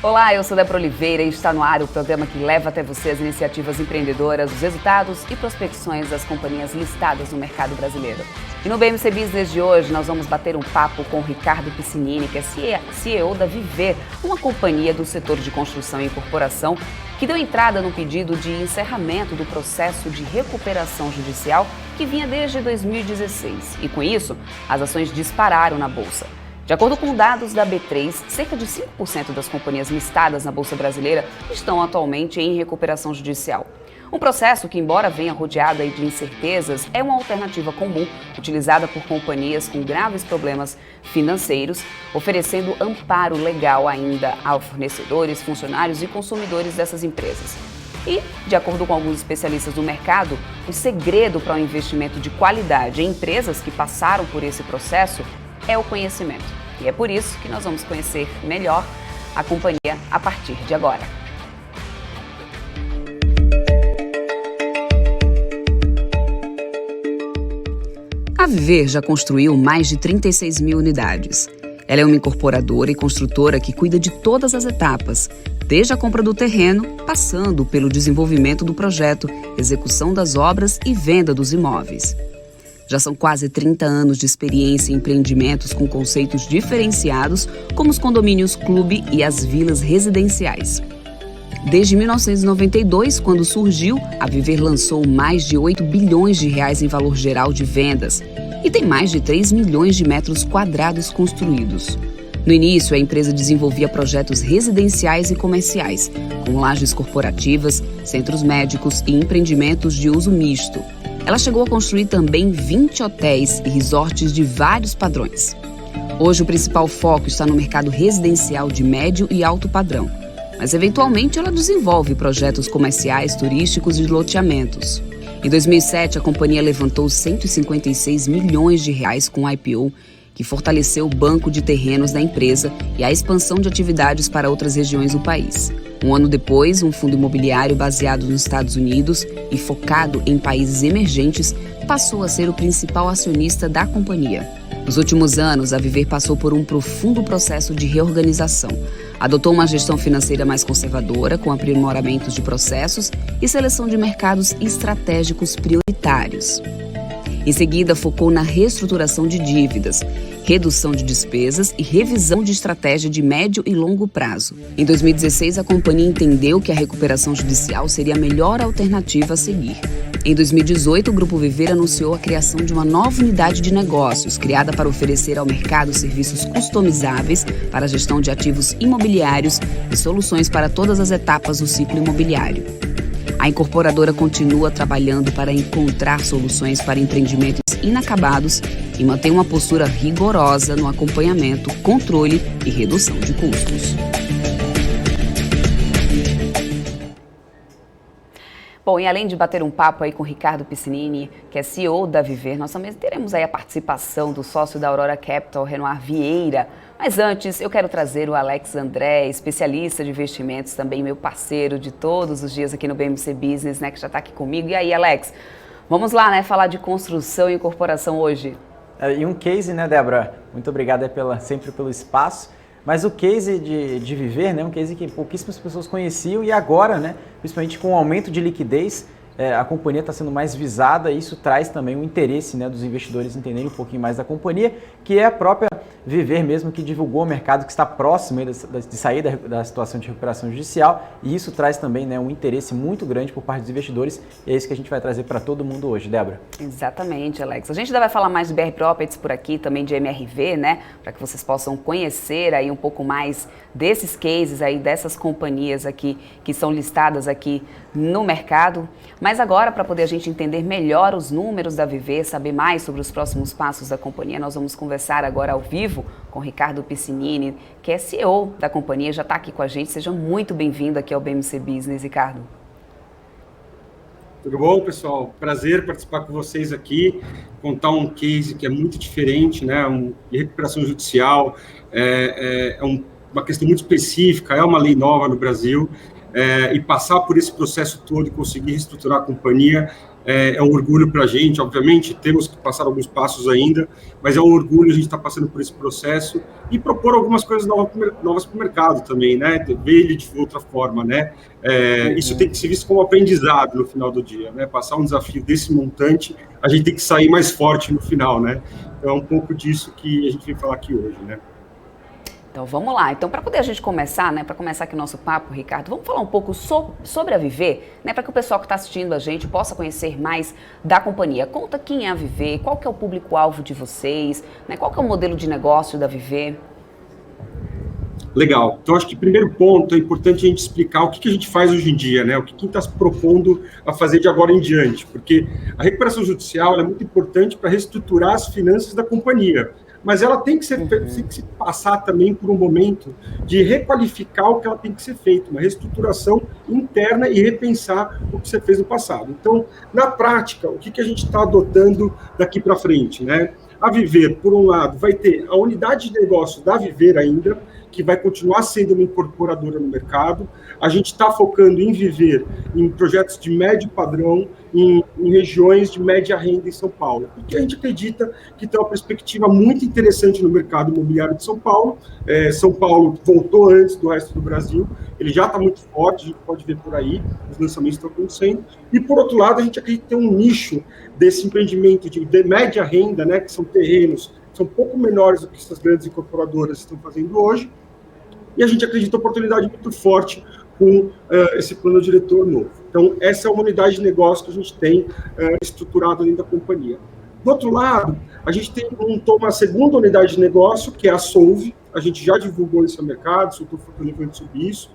Olá, eu sou Débora Oliveira e está no ar o programa que leva até você as iniciativas empreendedoras, os resultados e prospecções das companhias listadas no mercado brasileiro. E no BMC Business de hoje nós vamos bater um papo com o Ricardo Piscinini, que é CEO da Viver, uma companhia do setor de construção e incorporação que deu entrada no pedido de encerramento do processo de recuperação judicial que vinha desde 2016. E com isso, as ações dispararam na Bolsa. De acordo com dados da B3, cerca de 5% das companhias listadas na Bolsa Brasileira estão atualmente em recuperação judicial. Um processo que, embora venha rodeado de incertezas, é uma alternativa comum utilizada por companhias com graves problemas financeiros, oferecendo amparo legal ainda a fornecedores, funcionários e consumidores dessas empresas. E, de acordo com alguns especialistas do mercado, o segredo para um investimento de qualidade em empresas que passaram por esse processo é o conhecimento. E é por isso que nós vamos conhecer melhor a companhia a partir de agora. A Viver já construiu mais de 36 mil unidades. Ela é uma incorporadora e construtora que cuida de todas as etapas, desde a compra do terreno, passando pelo desenvolvimento do projeto, execução das obras e venda dos imóveis. Já são quase 30 anos de experiência em empreendimentos com conceitos diferenciados, como os condomínios clube e as vilas residenciais. Desde 1992, quando surgiu, a Viver lançou mais de 8 bilhões de reais em valor geral de vendas e tem mais de 3 milhões de metros quadrados construídos. No início, a empresa desenvolvia projetos residenciais e comerciais, com lajes corporativas, centros médicos e empreendimentos de uso misto. Ela chegou a construir também 20 hotéis e resorts de vários padrões. Hoje, o principal foco está no mercado residencial de médio e alto padrão, mas eventualmente ela desenvolve projetos comerciais, turísticos e de loteamentos. Em 2007, a companhia levantou 156 milhões de reais com o IPO, que fortaleceu o banco de terrenos da empresa e a expansão de atividades para outras regiões do país. Um ano depois, um fundo imobiliário baseado nos Estados Unidos e focado em países emergentes passou a ser o principal acionista da companhia. Nos últimos anos, a Viver passou por um profundo processo de reorganização. Adotou uma gestão financeira mais conservadora, com aprimoramentos de processos e seleção de mercados estratégicos prioritários. Em seguida, focou na reestruturação de dívidas, redução de despesas e revisão de estratégia de médio e longo prazo. Em 2016, a companhia entendeu que a recuperação judicial seria a melhor alternativa a seguir. Em 2018, o Grupo Viver anunciou a criação de uma nova unidade de negócios, criada para oferecer ao mercado serviços customizáveis para a gestão de ativos imobiliários e soluções para todas as etapas do ciclo imobiliário. A incorporadora continua trabalhando para encontrar soluções para empreendimentos inacabados e mantém uma postura rigorosa no acompanhamento, controle e redução de custos. Bom, e além de bater um papo aí com o Ricardo Piscinini, que é CEO da Viver, nós também teremos aí a participação do sócio da Aurora Capital, Renoir Vieira. Mas antes, eu quero trazer o Alex André, especialista de investimentos, também meu parceiro de todos os dias aqui no BMC Business, né, que já está aqui comigo. E aí, Alex, vamos lá, né, falar de construção e incorporação hoje. E um case, né, Débora? Muito obrigada sempre pelo espaço. Mas o case de Viver, né, um case que pouquíssimas pessoas conheciam e agora, né, principalmente com o aumento de liquidez, a companhia está sendo mais visada e isso traz também um interesse, né, dos investidores entenderem um pouquinho mais da companhia, que é a própria Viver mesmo, que divulgou ao mercado que está próximo aí de sair da situação de recuperação judicial, e isso traz também, né, um interesse muito grande por parte dos investidores, e é isso que a gente vai trazer para todo mundo hoje, Débora. Exatamente, Alex. A gente ainda vai falar mais de BR Properties por aqui, também de MRV, né, para que vocês possam conhecer aí um pouco mais desses cases aí, dessas companhias aqui que são listadas aqui no mercado. Mas agora, para poder a gente entender melhor os números da Viver, saber mais sobre os próximos passos da companhia, nós vamos conversar agora ao vivo com o Ricardo Piscinini, que é CEO da companhia, já está aqui com a gente. Seja muito bem-vindo aqui ao BMC Business, Ricardo. Tudo bom, pessoal? Prazer participar com vocês aqui, contar um case que é muito diferente, né? De recuperação judicial, uma questão muito específica, é uma lei nova no Brasil, e passar por esse processo todo e conseguir reestruturar a companhia é um orgulho para a gente. Obviamente, temos que passar alguns passos ainda, mas é um orgulho a gente estar passando por esse processo e propor algumas coisas novas para o mercado também, né? Ver ele de outra forma, né? Isso tem que ser visto como aprendizado no final do dia, né? Passar um desafio desse montante, a gente tem que sair mais forte no final, né? Então, é um pouco disso que a gente vem falar aqui hoje, né? Então vamos lá. Então, para poder a gente começar, né, para começar aqui o nosso papo, Ricardo, vamos falar um pouco sobre a Viver, né, para que o pessoal que está assistindo a gente possa conhecer mais da companhia. Conta quem é a Viver, qual que é o público-alvo de vocês, né, qual que é o modelo de negócio da Viver? Legal. Então, acho que primeiro ponto é importante a gente explicar o que a gente faz hoje em dia, né? O que quem está se propondo a fazer de agora em diante, porque a recuperação judicial é muito importante para reestruturar as finanças da companhia. Mas ela tem que passar também por um momento de requalificar o que ela tem que ser feito, uma reestruturação interna e repensar o que você fez no passado. Então, na prática, o que a gente está adotando daqui para frente, né? A Viver, por um lado, vai ter a unidade de negócio da Viver ainda, que vai continuar sendo uma incorporadora no mercado. A gente está focando em Viver em projetos de médio padrão, em regiões de média renda em São Paulo, porque a gente acredita que tem uma perspectiva muito interessante no mercado imobiliário de São Paulo. São Paulo voltou antes do resto do Brasil, ele já está muito forte, a gente pode ver por aí, os lançamentos estão acontecendo. E, por outro lado, a gente acredita que tem um nicho desse empreendimento de média renda, né, que são terrenos, são um pouco menores do que essas grandes incorporadoras estão fazendo hoje, e a gente acredita uma oportunidade muito forte com esse plano diretor novo. Então, essa é uma unidade de negócio que a gente tem estruturado dentro da companhia. Do outro lado, a gente tem uma segunda unidade de negócio, que é a Solve. A gente já divulgou isso ao mercado, soltou foto relevante sobre isso,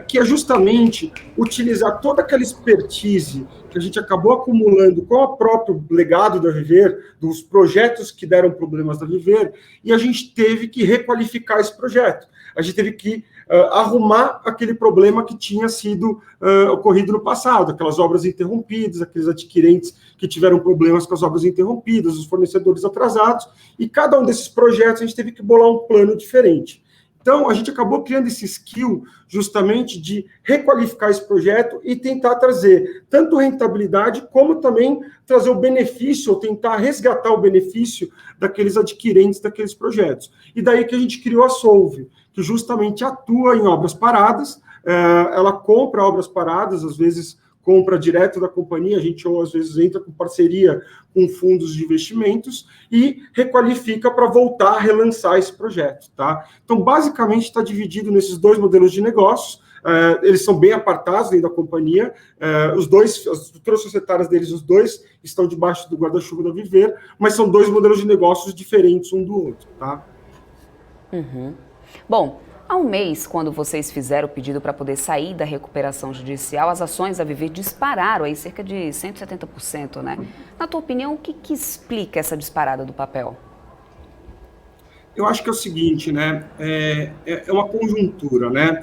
que é justamente utilizar toda aquela expertise que a gente acabou acumulando com o próprio legado da Viver, dos projetos que deram problemas da Viver, e a gente teve que requalificar esse projeto. A gente teve que arrumar aquele problema que tinha sido ocorrido no passado, aquelas obras interrompidas, aqueles adquirentes que tiveram problemas com as obras interrompidas, os fornecedores atrasados, e cada um desses projetos a gente teve que bolar um plano diferente. Então, a gente acabou criando esse skill justamente de requalificar esse projeto e tentar trazer tanto rentabilidade como também trazer o benefício, ou tentar resgatar o benefício daqueles adquirentes daqueles projetos. E daí que a gente criou a Solve, que justamente atua em obras paradas. Ela compra obras paradas, às vezes compra direto da companhia, a gente ou às vezes entra com parceria com fundos de investimentos e requalifica para voltar a relançar esse projeto, tá? Então, basicamente, está dividido nesses dois modelos de negócios. Eles são bem apartados dentro da companhia. Os dois, as estruturas societárias deles, os dois estão debaixo do guarda-chuva da Viver, mas são dois modelos de negócios diferentes um do outro, tá? Uhum. Bom, há um mês, quando vocês fizeram o pedido para poder sair da recuperação judicial, as ações da Viver dispararam aí cerca de 170%, né? Na tua opinião, o que explica essa disparada do papel? Eu acho que é o seguinte, né? É uma conjuntura, né?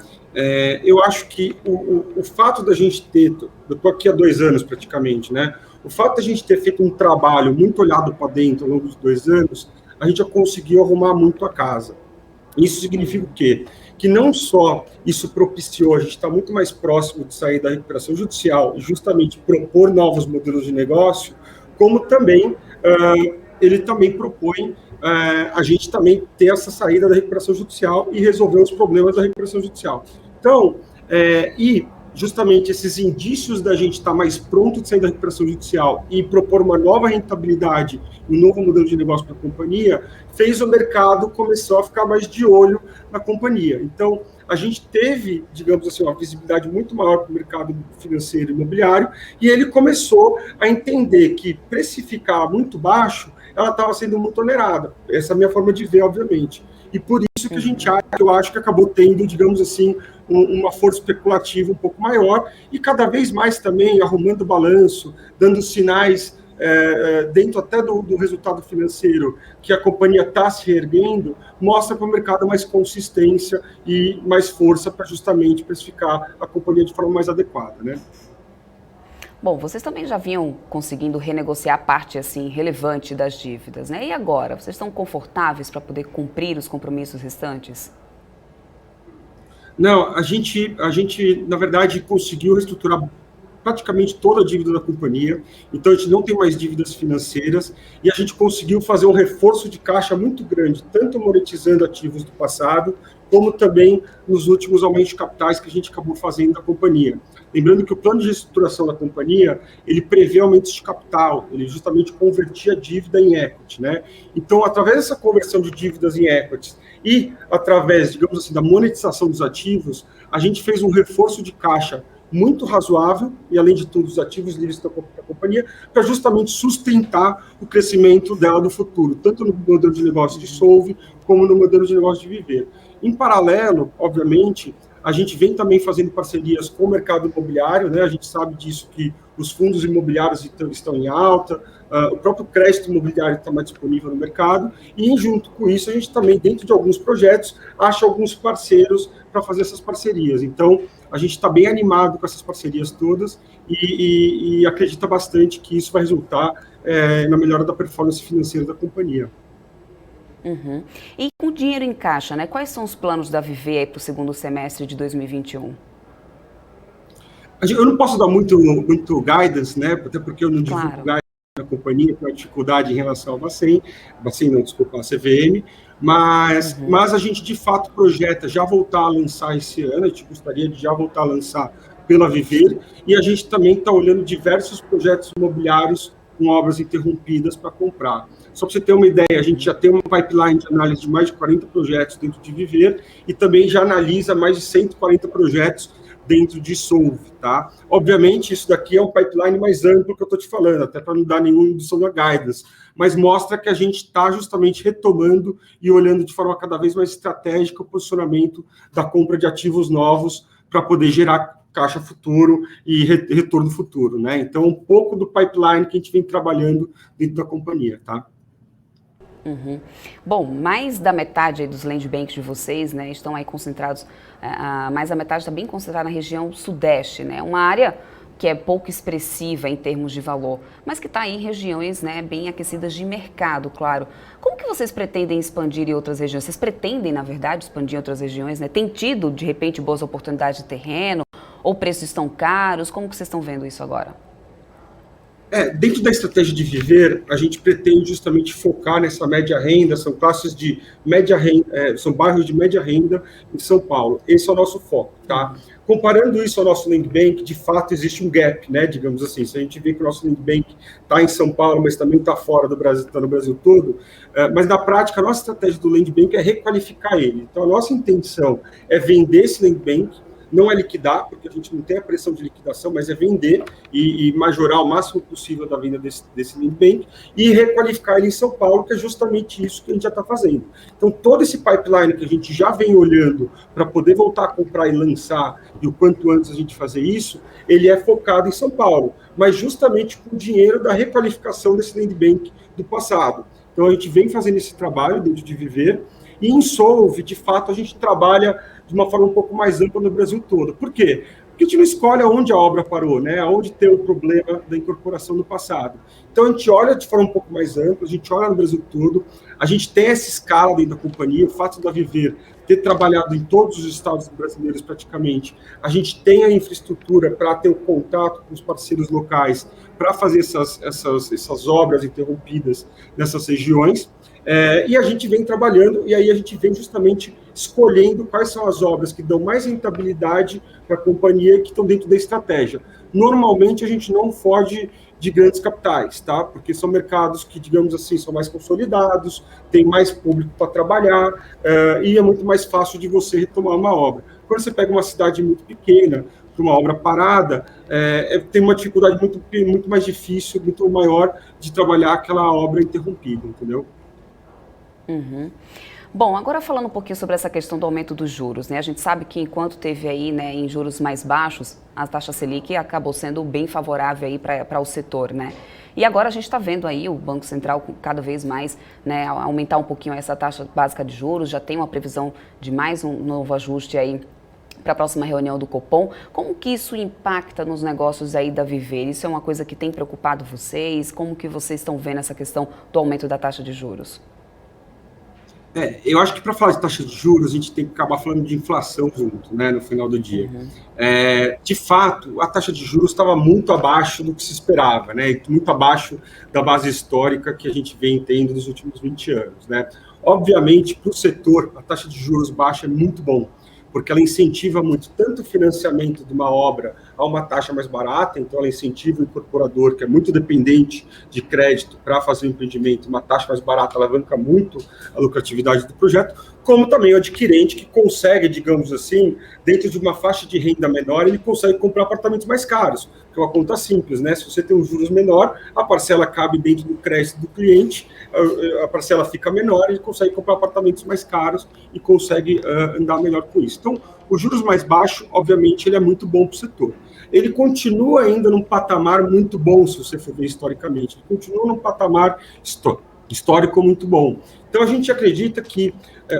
Eu acho que o fato da gente ter, eu estou aqui há 2 anos praticamente, né? O fato da gente ter feito um trabalho muito olhado para dentro ao longo dos 2 anos, a gente já conseguiu arrumar muito a casa. Isso significa o quê? Que não só isso propiciou a gente estar muito mais próximo de sair da recuperação judicial e justamente propor novos modelos de negócio, como também ele também propõe a gente também ter essa saída da recuperação judicial e resolver os problemas da recuperação judicial. Então, e justamente esses indícios da gente estar mais pronto de sair da recuperação judicial e propor uma nova rentabilidade, um novo modelo de negócio para a companhia, fez o mercado começar a ficar mais de olho na companhia. Então, a gente teve, digamos assim, uma visibilidade muito maior para o mercado financeiro e imobiliário, e ele começou a entender que precificar muito baixo, ela estava sendo muito onerada. Essa é a minha forma de ver, obviamente. E por isso que eu acho que acabou tendo, digamos assim, uma força especulativa um pouco maior e cada vez mais também arrumando o balanço, dando sinais dentro até do resultado financeiro que a companhia está se reerguendo, mostra para o mercado mais consistência e mais força para justamente precificar a companhia de forma mais adequada, né? Bom, vocês também já vinham conseguindo renegociar parte assim relevante das dívidas, né? E agora, vocês estão confortáveis para poder cumprir os compromissos restantes? Não, a gente, na verdade, conseguiu reestruturar praticamente toda a dívida da companhia, então a gente não tem mais dívidas financeiras e a gente conseguiu fazer um reforço de caixa muito grande, tanto monetizando ativos do passado, como também nos últimos aumentos de capitais que a gente acabou fazendo da companhia. Lembrando que o plano de reestruturação da companhia, ele prevê aumentos de capital, ele justamente convertia a dívida em equity, né? Então, através dessa conversão de dívidas em equities e através, digamos assim, da monetização dos ativos, a gente fez um reforço de caixa muito razoável, e além de tudo, os ativos livres da companhia, para justamente sustentar o crescimento dela no futuro, tanto no modelo de negócio de Solve, como no modelo de negócio de Viver. Em paralelo, obviamente, a gente vem também fazendo parcerias com o mercado imobiliário, né? A gente sabe disso, que os fundos imobiliários estão em alta, o próprio crédito imobiliário está mais disponível no mercado, e junto com isso, a gente também, dentro de alguns projetos, acha alguns parceiros para fazer essas parcerias. Então, a gente está bem animado com essas parcerias todas e acredita bastante que isso vai resultar na melhora da performance financeira da companhia. Uhum. E com o dinheiro em caixa, né? Quais são os planos da Viver para o segundo semestre de 2021? Eu não posso dar muito guidance, né? Até porque eu não divulgo guidance da companhia, com a dificuldade em relação ao Bacen não, desculpa, a CVM, mas a gente de fato projeta já voltar a lançar esse ano, a gente gostaria de já voltar a lançar pela Viver, e a gente também está olhando diversos projetos imobiliários com obras interrompidas para comprar. Só para você ter uma ideia, a gente já tem uma pipeline de análise de mais de 40 projetos dentro de Viver e também já analisa mais de 140 projetos dentro de Solve, tá? Obviamente, isso daqui é um pipeline mais amplo que eu estou te falando, até para não dar nenhuma indução na guidance, mas mostra que a gente está justamente retomando e olhando de forma cada vez mais estratégica o posicionamento da compra de ativos novos para poder gerar caixa futuro e retorno futuro, né? Então, um pouco do pipeline que a gente vem trabalhando dentro da companhia, tá? Uhum. Bom, mais da metade aí dos land banks de vocês, né, estão aí concentrados, mais da metade está bem concentrada na região sudeste, né, uma área que é pouco expressiva em termos de valor, mas que está aí em regiões, né, bem aquecidas de mercado, claro. Como que vocês pretendem expandir em outras regiões? Vocês pretendem, na verdade, expandir em outras regiões, né? Tem tido, de repente, boas oportunidades de terreno? Ou preços estão caros? Como que vocês estão vendo isso agora? Dentro da estratégia de Viver, a gente pretende justamente focar nessa média renda, são classes de média renda, são bairros de média renda em São Paulo. Esse é o nosso foco, tá? Comparando isso ao nosso land bank, de fato existe um gap, né, digamos assim. Se a gente vê que o nosso land bank está em São Paulo, mas também está fora do Brasil, está no Brasil todo, mas na prática a nossa estratégia do land bank é requalificar ele. Então a nossa intenção é vender esse land bank, não é liquidar, porque a gente não tem a pressão de liquidação, mas é vender e majorar o máximo possível da venda desse land bank e requalificar ele em São Paulo, que é justamente isso que a gente já está fazendo. Então, todo esse pipeline que a gente já vem olhando para poder voltar a comprar e lançar, e o quanto antes a gente fazer isso, ele é focado em São Paulo, mas justamente com o dinheiro da requalificação desse land bank do passado. Então, a gente vem fazendo esse trabalho dentro de Viver, e em Solve, de fato, a gente trabalha de uma forma um pouco mais ampla no Brasil todo. Por quê? Porque a gente não escolhe aonde a obra parou, né? Aonde tem o problema da incorporação no passado. Então, a gente olha de forma um pouco mais ampla, a gente olha no Brasil todo, a gente tem essa escala dentro da companhia, o fato da Viver ter trabalhado em todos os estados brasileiros praticamente, a gente tem a infraestrutura para ter o contato com os parceiros locais, para fazer essas obras interrompidas nessas regiões, e a gente vem trabalhando, e aí a gente vem justamente escolhendo quais são as obras que dão mais rentabilidade para a companhia que estão dentro da estratégia. Normalmente a gente não foge de grandes capitais, tá? Porque são mercados que, digamos assim, são mais consolidados, tem mais público para trabalhar, e é muito mais fácil de você retomar uma obra. Quando você pega uma cidade muito pequena, para uma obra parada, tem uma dificuldade muito mais difícil, muito maior de trabalhar aquela obra interrompida, entendeu? Uhum. Bom, agora falando um pouquinho sobre essa questão do aumento dos juros, né? A gente sabe que enquanto teve aí, né, em juros mais baixos, a taxa Selic acabou sendo bem favorável aí para o setor, né? E agora a gente está vendo aí o Banco Central cada vez mais, né, aumentar um pouquinho essa taxa básica de juros, já tem uma previsão de mais um novo ajuste aí para a próxima reunião do Copom. Como que isso impacta nos negócios aí da Viver? Isso é uma coisa que tem preocupado vocês? Como que vocês estão vendo essa questão do aumento da taxa de juros? Eu acho que para falar de taxa de juros, a gente tem que acabar falando de inflação junto, né, no final do dia. Uhum. De fato, a taxa de juros estava muito abaixo do que se esperava, né, e muito abaixo da base histórica que a gente vem tendo nos últimos 20 anos. Né. Obviamente, para o setor, a taxa de juros baixa é muito bom, porque ela incentiva muito tanto o financiamento de uma obra a uma taxa mais barata, então ela incentiva o incorporador, que é muito dependente de crédito para fazer o empreendimento, uma taxa mais barata alavanca muito a lucratividade do projeto, como também o adquirente que consegue, digamos assim, dentro de uma faixa de renda menor, ele consegue comprar apartamentos mais caros, que é uma conta simples, né? Se você tem um juros menor, a parcela cabe dentro do crédito do cliente, a parcela fica menor, ele consegue comprar apartamentos mais caros e consegue andar melhor com isso. Então, os juros mais baixos, obviamente, ele é muito bom para o setor. Ele continua ainda num patamar muito bom, se você for ver historicamente. Ele continua num patamar histórico muito bom. Então, a gente acredita que,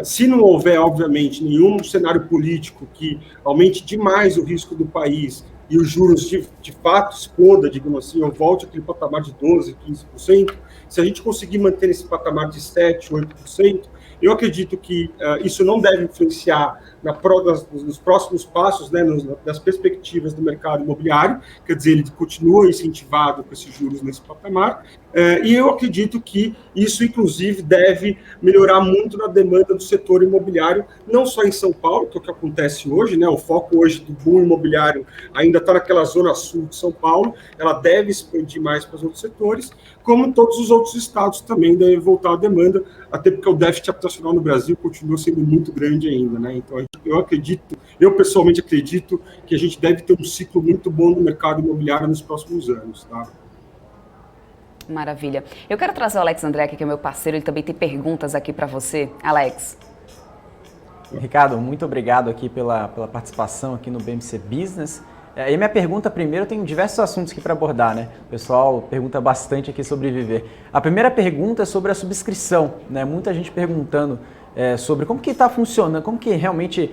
se não houver, obviamente, nenhum cenário político que aumente demais o risco do país e os juros de fato exploda, digamos assim, ou volte àquele patamar de 12%, 15%, se a gente conseguir manter esse patamar de 7%, 8%, eu acredito que isso não deve influenciar nos próximos passos, né, nas perspectivas do mercado imobiliário, quer dizer, ele continua incentivado com esses juros nesse patamar, e eu acredito que isso, inclusive, deve melhorar muito na demanda do setor imobiliário, não só em São Paulo, que é o que acontece hoje, né, o foco hoje do boom imobiliário ainda está naquela zona sul de São Paulo, ela deve expandir mais para os outros setores, como todos os outros estados também devem voltar à demanda, até porque o déficit habitacional no Brasil continua sendo muito grande ainda, né? Então, eu pessoalmente acredito que a gente deve ter um ciclo muito bom no mercado imobiliário nos próximos anos, tá? Maravilha. Eu quero trazer o Alex André, que é meu parceiro, ele também tem perguntas aqui para você. Alex. Ricardo, muito obrigado aqui pela participação aqui no BMC Business. E minha pergunta primeiro, tem diversos assuntos aqui para abordar, né? O pessoal pergunta bastante aqui sobre Viver. A primeira pergunta é sobre a subscrição, né? Muita gente perguntando sobre como que está funcionando, como que realmente,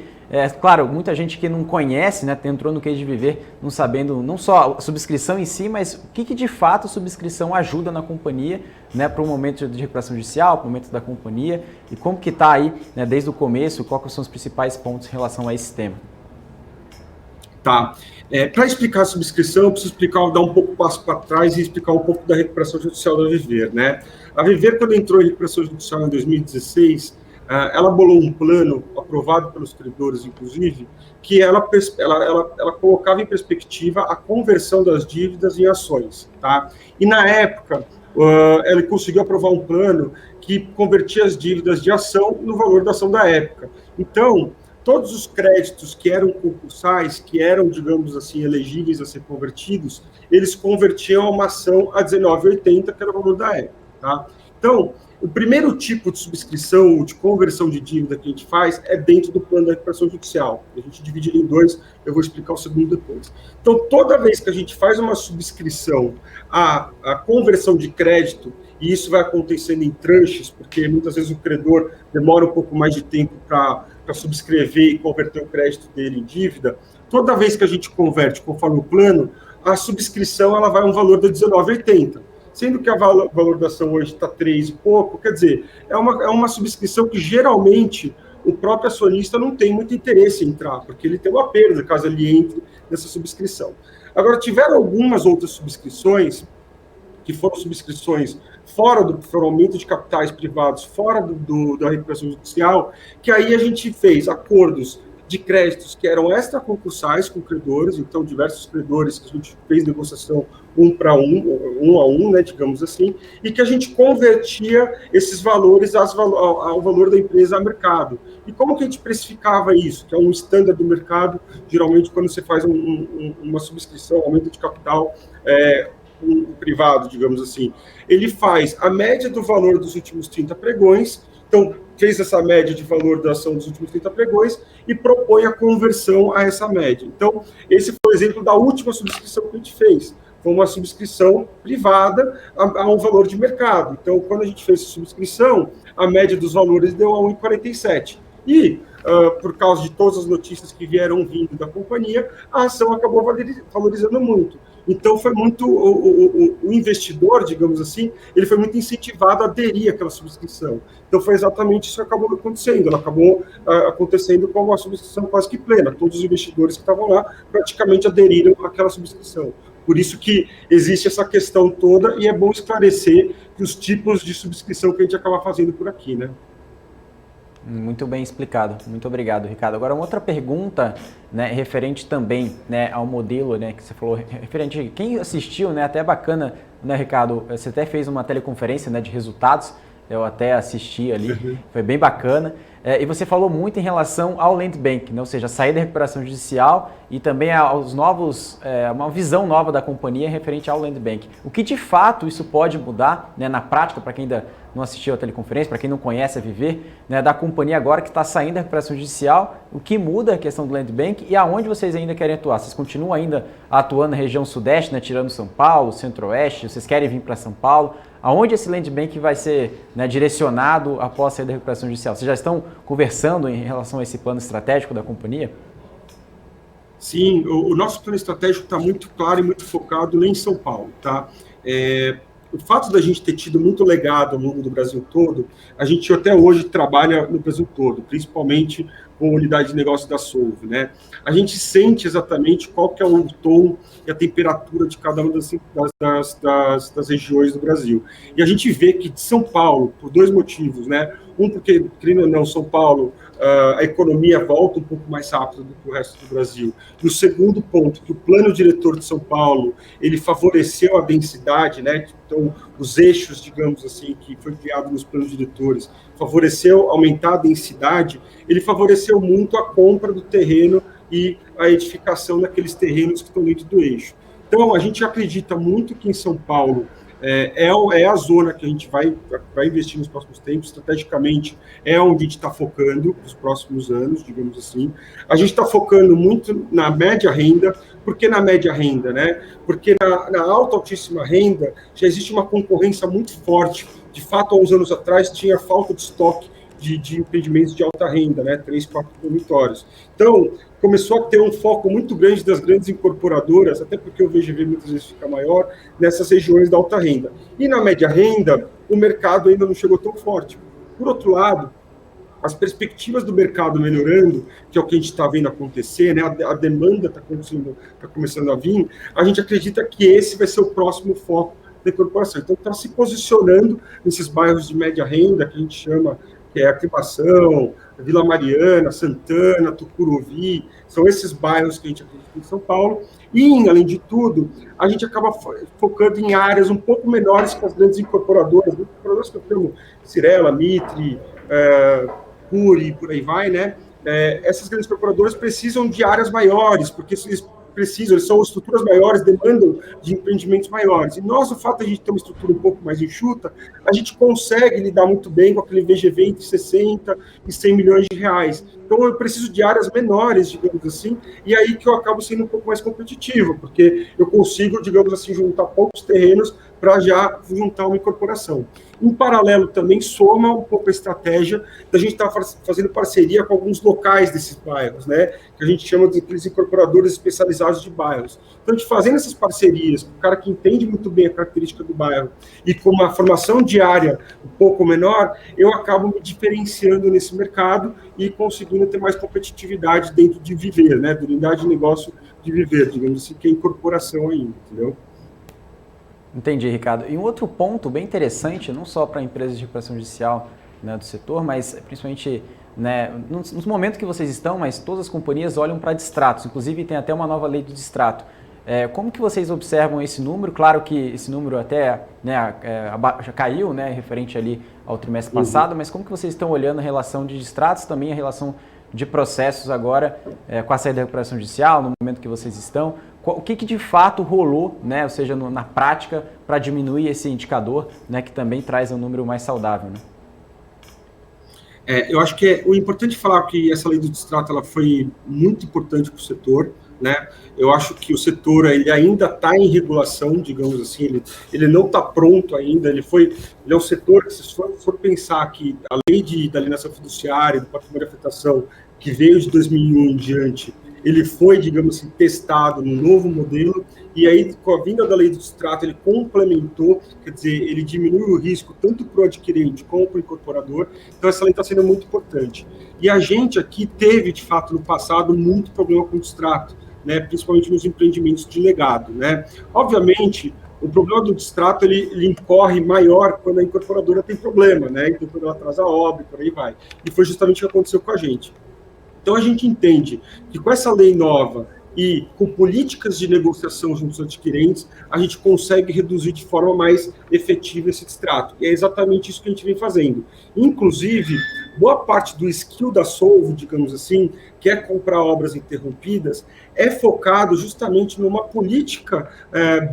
claro, muita gente que não conhece, né, entrou no case de Viver não sabendo não só a subscrição em si, mas o que de fato a subscrição ajuda na companhia, né, para o momento de recuperação judicial, para o momento da companhia, e como que está aí, né, desde o começo, quais são os principais pontos em relação a esse tema. Tá. Para explicar a subscrição, eu preciso dar um pouco passo para trás e explicar um pouco da recuperação judicial da Viver, né? A Viver, quando entrou em recuperação judicial em 2016, ela bolou um plano, aprovado pelos credores, inclusive, que ela colocava em perspectiva a conversão das dívidas em ações, tá? E, na época, ela conseguiu aprovar um plano que convertia as dívidas de ação no valor da ação da época. Então, todos os créditos que eram concursais, que eram, digamos assim, elegíveis a ser convertidos, eles convertiam a uma ação a R$19,80, que era o valor da época, tá? Então, o primeiro tipo de subscrição, de conversão de dívida que a gente faz é dentro do plano da recuperação judicial. A gente divide ele em dois, eu vou explicar o segundo depois. Então, toda vez que a gente faz uma subscrição à conversão de crédito, e isso vai acontecendo em tranches, porque muitas vezes o credor demora um pouco mais de tempo para subscrever e converter o crédito dele em dívida, toda vez que a gente converte conforme o plano, a subscrição ela vai a um valor de R$19,80. Sendo que a valor da ação hoje está 3 e pouco, quer dizer, é uma subscrição que geralmente o próprio acionista não tem muito interesse em entrar, porque ele tem uma perda caso ele entre nessa subscrição. Agora, tiveram algumas outras subscrições, que foram subscrições foram aumento de capitais privados, fora da recuperação judicial, que aí a gente fez acordos de créditos que eram extraconcursais com credores, então diversos credores que a gente fez negociação um a um, né, digamos assim, e que a gente convertia esses valores ao valor da empresa a mercado. E como que a gente precificava isso? Que é um estándar do mercado, geralmente quando você faz uma subscrição, aumento de capital privado, digamos assim. Ele faz a média do valor dos últimos 30 pregões, então fez essa média de valor da ação dos últimos 30 pregões e propõe a conversão a essa média. Então, esse foi o exemplo da última subscrição que a gente fez. Foi uma subscrição privada a um valor de mercado. Então, quando a gente fez essa subscrição, a média dos valores deu a 1,47. E, por causa de todas as notícias que vieram vindo da companhia, a ação acabou valorizando muito. Então, foi muito, o investidor, digamos assim, ele foi muito incentivado a aderir àquela subscrição. Então, foi exatamente isso que acabou acontecendo. Ela acabou acontecendo com uma subscrição quase que plena. Todos os investidores que estavam lá praticamente aderiram àquela subscrição. Por isso que existe essa questão toda, e é bom esclarecer os tipos de subscrição que a gente acaba fazendo por aqui, né? Muito bem explicado. Muito obrigado, Ricardo. Agora, uma outra pergunta, né, referente também, né, ao modelo, né, que você falou, referente, quem assistiu, né, até bacana, né, Ricardo, você até fez uma teleconferência, né, de resultados, eu até assisti ali, foi bem bacana. E você falou muito em relação ao Land Bank, né? Ou seja, a saída da recuperação judicial e também aos novos, uma visão nova da companhia referente ao Land Bank. O que de fato isso pode mudar, né, na prática, para quem ainda não assistiu a teleconferência, para quem não conhece a Viver, né, da companhia agora que está saindo da recuperação judicial, o que muda a questão do Land Bank e aonde vocês ainda querem atuar? Vocês continuam ainda atuando na região sudeste, né, tirando São Paulo, centro-oeste, vocês querem vir para São Paulo? Aonde esse Land Bank vai ser, né, direcionado após sair da recuperação judicial? Vocês já estão conversando em relação a esse plano estratégico da companhia? Sim, o nosso plano estratégico está muito claro e muito focado em São Paulo, tá? O fato da gente ter tido muito legado ao longo do Brasil todo, a gente até hoje trabalha no Brasil todo, principalmente com a unidade de negócio da Solve, né? A gente sente exatamente qual que é o tom e a temperatura de cada uma das regiões do Brasil. E a gente vê que de São Paulo, por dois motivos, né? Um, porque, querendo ou não, São Paulo, a economia volta um pouco mais rápido do que o resto do Brasil. E o segundo ponto, que o plano diretor de São Paulo, ele favoreceu a densidade, né? Então, os eixos, digamos assim, que foi criado nos planos diretores, favoreceu aumentar a densidade, ele favoreceu muito a compra do terreno e a edificação daqueles terrenos que estão dentro do eixo. Então, a gente acredita muito que em São Paulo é a zona que a gente vai investir nos próximos tempos, estrategicamente é onde a gente está focando nos próximos anos, digamos assim. A gente está focando muito na média renda. Por que na média renda, né? Porque na altíssima renda já existe uma concorrência muito forte. De fato, há uns anos atrás tinha falta de estoque de empreendimentos de alta renda, né? 3, 4 dormitórios. Então, começou a ter um foco muito grande das grandes incorporadoras, até porque o VGV muitas vezes fica maior, nessas regiões da alta renda. E na média renda, o mercado ainda não chegou tão forte. Por outro lado, as perspectivas do mercado melhorando, que é o que a gente está vendo acontecer, né? A demanda está começando a vir, a gente acredita que esse vai ser o próximo foco da incorporação. Então, está se posicionando nesses bairros de média renda, que a gente chama, que é Aclimação, Vila Mariana, Santana, Tucuruvi, são esses bairros que a gente acredita em São Paulo. E, além de tudo, a gente acaba focando em áreas um pouco menores que as grandes incorporadoras que eu chamo Cirela, Mitre, Cury, por aí vai, né? Essas grandes incorporadoras precisam de áreas maiores, porque eles são estruturas maiores, demandam de empreendimentos maiores. E nós, o fato de a gente ter uma estrutura um pouco mais enxuta, a gente consegue lidar muito bem com aquele VGV entre 60 e 100 milhões de reais. Então, eu preciso de áreas menores, digamos assim, e aí que eu acabo sendo um pouco mais competitivo, porque eu consigo, digamos assim, juntar poucos terrenos para já juntar uma incorporação. Em paralelo, também soma um pouco a estratégia da gente estar fazendo parceria com alguns locais desses bairros, né? Que a gente chama de incorporadores especializados de bairros. Então, a gente fazendo essas parcerias, com o cara que entende muito bem a característica do bairro e com uma formação diária um pouco menor, eu acabo me diferenciando nesse mercado e conseguindo ter mais competitividade dentro de Viver, né? Da unidade de negócio de Viver, digamos assim, que é incorporação ainda, entendeu? Entendi, Ricardo. E um outro ponto bem interessante, não só para empresas de recuperação judicial, né, do setor, mas principalmente, né, nos momentos que vocês estão, mas todas as companhias olham para distratos, inclusive tem até uma nova lei do distrato. Como que vocês observam esse número? Claro que esse número até, né, já caiu, né, referente ali ao trimestre passado, mas como que vocês estão olhando a relação de distratos, também a relação de processos agora com a saída da recuperação judicial, no momento que vocês estão? O que de fato rolou, né, ou seja, na prática, para diminuir esse indicador, né, que também traz um número mais saudável, né? Eu acho que o importante falar que essa lei do distrato ela foi muito importante para o setor, né? Eu acho que o setor ele ainda está em regulação, digamos assim, ele não está pronto ainda, ele é um setor que, se for pensar que a lei da alienação fiduciária, do patrimônio de afetação, que veio de 2001 em diante, ele foi, digamos assim, testado no novo modelo, e aí, com a vinda da lei do distrato, ele complementou, quer dizer, ele diminui o risco tanto para o adquirente como para o incorporador, então essa lei está sendo muito importante. E a gente aqui teve, de fato, no passado, muito problema com o distrato, né, principalmente nos empreendimentos de legado, né. Obviamente, o problema do distrato, ele incorre maior quando a incorporadora tem problema, né, então quando ela atrasa a obra, por aí vai. E foi justamente o que aconteceu com a gente. Então, a gente entende que com essa lei nova e com políticas de negociação junto aos adquirentes, a gente consegue reduzir de forma mais efetiva esse distrato. E é exatamente isso que a gente vem fazendo. Inclusive, boa parte do skill da Solvo, digamos assim, que é comprar obras interrompidas, é focado justamente numa política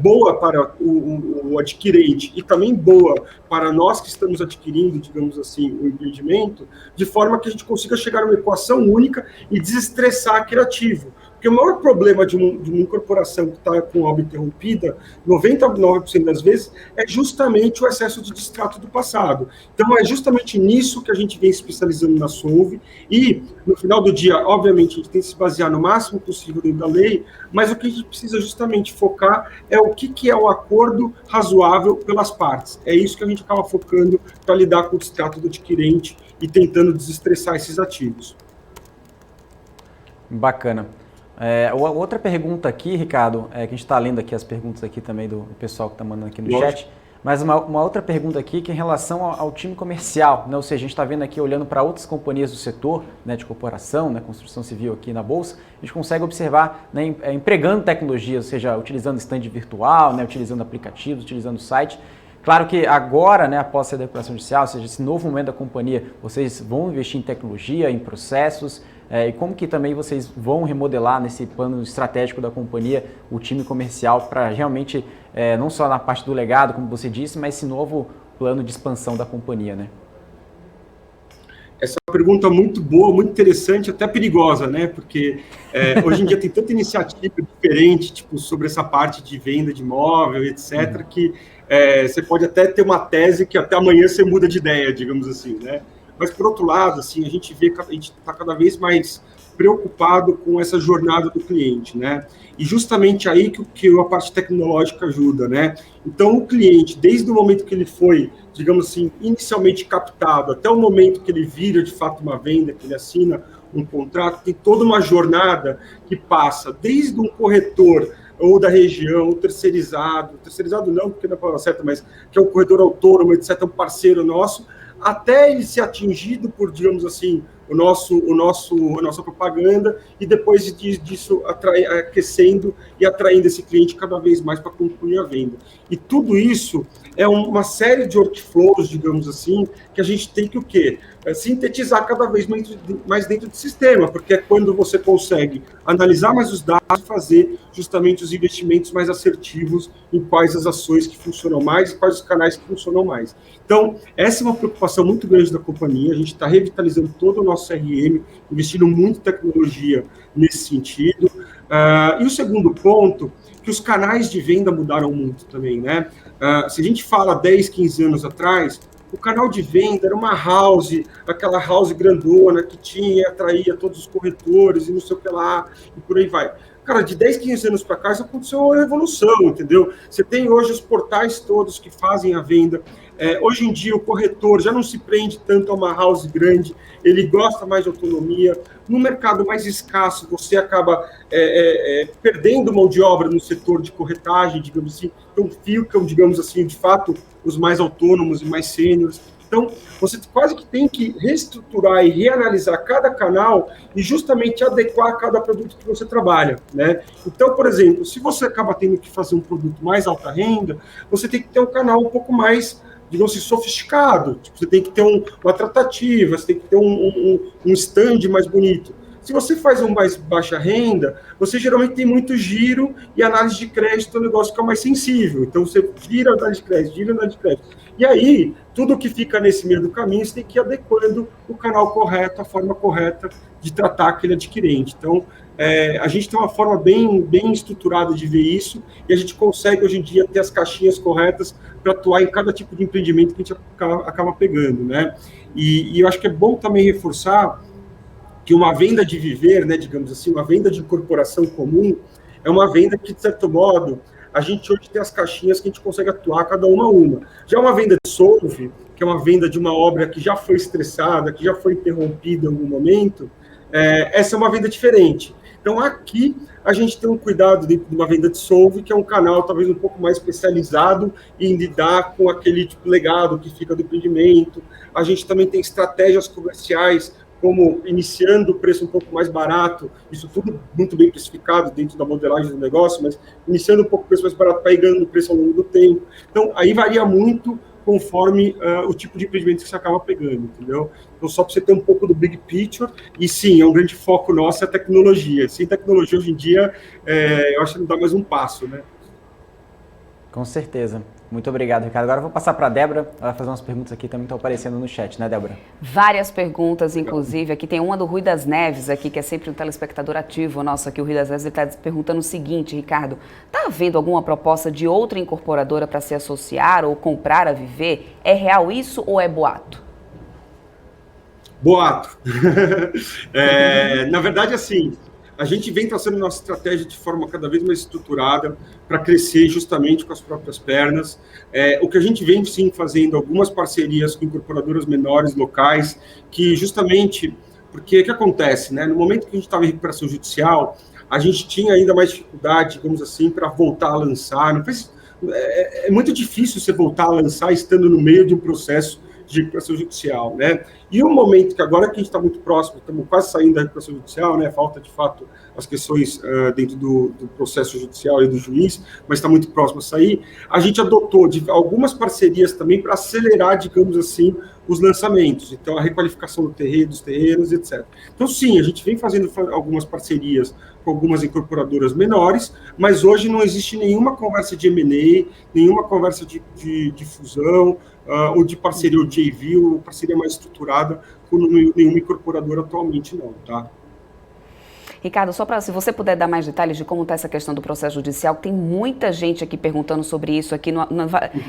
boa para o adquirente e também boa para nós que estamos adquirindo, digamos assim, o empreendimento, de forma que a gente consiga chegar a uma equação única e desestressar aquele ativo. Porque o maior problema de uma incorporação que está com obra interrompida, 99% das vezes, é justamente o excesso de distrato do passado. Então, é justamente nisso que a gente vem especializando na Solve, e, no final do dia, obviamente, a gente tem que se basear no máximo possível dentro da lei, mas o que a gente precisa justamente focar é o que é o acordo razoável pelas partes. É isso que a gente acaba focando para lidar com o distrato do adquirente e tentando desestressar esses ativos. Bacana. Outra pergunta aqui, Ricardo, que a gente está lendo aqui as perguntas aqui também do pessoal que está mandando aqui no chat, mas uma outra pergunta aqui que é em relação ao time comercial, né? Ou seja, a gente está vendo aqui, olhando para outras companhias do setor, né, de corporação, né, construção civil aqui na Bolsa, a gente consegue observar, né, empregando tecnologia, ou seja, utilizando stand virtual, né, utilizando aplicativos, utilizando o site. Claro que agora, né, após a recuperação judicial, ou seja, esse novo momento da companhia, vocês vão investir em tecnologia, em processos, e como que também vocês vão remodelar nesse plano estratégico da companhia o time comercial para realmente, não só na parte do legado, como você disse, mas esse novo plano de expansão da companhia, né? Essa é uma pergunta muito boa, muito interessante, até perigosa, né? Porque hoje em dia tem tanta iniciativa diferente, tipo, sobre essa parte de venda de imóvel, etc., que você pode até ter uma tese que até amanhã você muda de ideia, digamos assim, né? Mas, por outro lado, assim, a gente está cada vez mais preocupado com essa jornada do cliente, né? E justamente aí que a parte tecnológica ajuda, né? Então, o cliente, desde o momento que ele foi, digamos assim, inicialmente captado, até o momento que ele vira, de fato, uma venda, que ele assina um contrato, tem toda uma jornada que passa desde um corretor ou da região, terceirizado não, porque não é a palavra certa, mas que é um corretor autônomo, etc., um parceiro nosso, até ele ser atingido por, digamos assim, a nossa propaganda, e depois disso aquecendo e atraindo esse cliente cada vez mais para concluir a venda. E tudo isso é uma série de workflows, digamos assim, que a gente tem que o quê? Sintetizar cada vez mais dentro do sistema, porque é quando você consegue analisar mais os dados e fazer justamente os investimentos mais assertivos em quais as ações que funcionam mais e quais os canais que funcionam mais. Então, essa é uma preocupação muito grande da companhia, a gente está revitalizando todo o nosso CRM, investindo muito em tecnologia nesse sentido. E o segundo ponto, que os canais de venda mudaram muito também, né? Se a gente fala 10, 15 anos atrás, o canal de venda era uma house, aquela house grandona que atraía todos os corretores e não sei o que lá, e por aí vai. Cara, de 10, 15 anos para cá, isso aconteceu uma revolução, entendeu? Você tem hoje os portais todos que fazem a venda. Hoje em dia, o corretor já não se prende tanto a uma house grande, ele gosta mais de autonomia. No mercado mais escasso, você acaba perdendo mão de obra no setor de corretagem, digamos assim. Então, ficam, digamos assim, de fato, os mais autônomos e mais sêniores. Então, você quase que tem que reestruturar e reanalisar cada canal e justamente adequar a cada produto que você trabalha, né? Então, por exemplo, se você acaba tendo que fazer um produto mais alta renda, você tem que ter um canal um pouco mais, digamos assim, sofisticado. Tipo, você tem que ter uma tratativa, você tem que ter um stand mais bonito. Se você faz um mais baixa renda, você geralmente tem muito giro e análise de crédito é um negócio que é mais sensível. Então, você gira a análise de crédito, gira a análise de crédito. E aí, tudo que fica nesse meio do caminho, você tem que ir adequando o canal correto, a forma correta de tratar aquele adquirente. Então, a gente tem uma forma bem estruturada de ver isso e a gente consegue, hoje em dia, ter as caixinhas corretas para atuar em cada tipo de empreendimento que a gente acaba pegando, né? E eu acho que é bom também reforçar que uma venda de viver, né, digamos assim, uma venda de incorporação comum, é uma venda que, de certo modo, a gente hoje tem as caixinhas que a gente consegue atuar cada uma a uma. Já uma venda de solve, que é uma venda de uma obra que já foi estressada, que já foi interrompida em algum momento, essa é uma venda diferente. Então, aqui, a gente tem um cuidado dentro de uma venda de solve, que é um canal talvez um pouco mais especializado em lidar com aquele tipo legado que fica do empreendimento. A gente também tem estratégias comerciais, como iniciando o preço um pouco mais barato, isso tudo muito bem precificado dentro da modelagem do negócio, mas iniciando um pouco o preço mais barato, pegando o preço ao longo do tempo. Então, aí varia muito conforme o tipo de empreendimento que você acaba pegando, entendeu? Então, só para você ter um pouco do big picture, e sim, é um grande foco nosso a tecnologia. Sem tecnologia, hoje em dia, eu acho que não dá mais um passo, né? Com certeza. Muito obrigado, Ricardo. Agora eu vou passar para a Débora, ela vai fazer umas perguntas aqui, também estão aparecendo no chat, né, Débora? Várias perguntas, inclusive. Aqui tem uma do Rui das Neves, aqui, que é sempre um telespectador ativo nosso aqui. O Rui das Neves está perguntando o seguinte, Ricardo, está havendo alguma proposta de outra incorporadora para se associar ou comprar a Viver? É real isso ou é boato? Boato. Na verdade, assim, a gente vem traçando nossa estratégia de forma cada vez mais estruturada para crescer justamente com as próprias pernas. O que a gente vem, sim, fazendo algumas parcerias com incorporadoras menores, locais, que justamente, porque o que acontece, né? No momento que a gente estava em recuperação judicial, a gente tinha ainda mais dificuldade, digamos assim, para voltar a lançar. É muito difícil você voltar a lançar estando no meio de um processo de recuperação judicial, né? E o momento que agora que a gente está muito próximo, estamos quase saindo da recuperação judicial, né? Falta, de fato, as questões dentro do processo judicial e do juiz, mas está muito próximo a sair, a gente adotou algumas parcerias também para acelerar, digamos assim, os lançamentos. Então, a requalificação dos terrenos, etc. Então, sim, a gente vem fazendo algumas parcerias com algumas incorporadoras menores, mas hoje não existe nenhuma conversa de M&A, nenhuma conversa de fusão, ou de parceria, ou de JV, ou parceria mais estruturada com nenhuma incorporadora atualmente, não, tá? Ricardo, só para, se você puder dar mais detalhes de como está essa questão do processo judicial, tem muita gente aqui perguntando sobre isso aqui,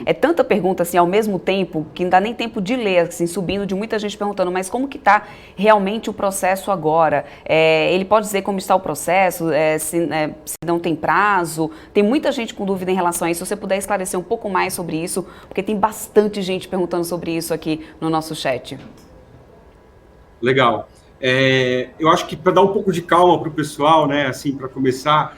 é tanta pergunta assim ao mesmo tempo que não dá nem tempo de ler, assim, subindo de muita gente perguntando, mas como que está realmente o processo agora? Ele pode dizer como está o processo, se não tem prazo? Tem muita gente com dúvida em relação a isso, se você puder esclarecer um pouco mais sobre isso, porque tem bastante gente perguntando sobre isso aqui no nosso chat. Legal. Eu acho que para dar um pouco de calma para o pessoal, né, assim, para começar,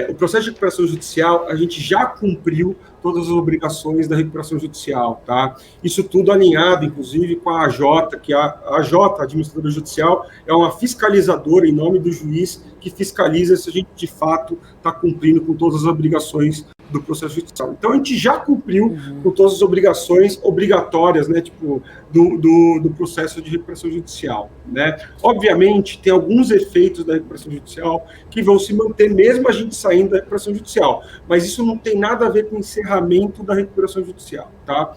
o processo de recuperação judicial, a gente já cumpriu todas as obrigações da recuperação judicial, tá? Isso tudo alinhado, inclusive, com a AJ, que a AJ, a Administradora Judicial, é uma fiscalizadora em nome do juiz que fiscaliza se a gente, de fato, está cumprindo com todas as obrigações do processo judicial. Então, a gente já cumpriu com todas as obrigações obrigatórias, né, tipo, do processo de recuperação judicial, né? Obviamente, tem alguns efeitos da recuperação judicial que vão se manter mesmo a gente saindo da recuperação judicial, mas isso não tem nada a ver com o encerramento da recuperação judicial, tá?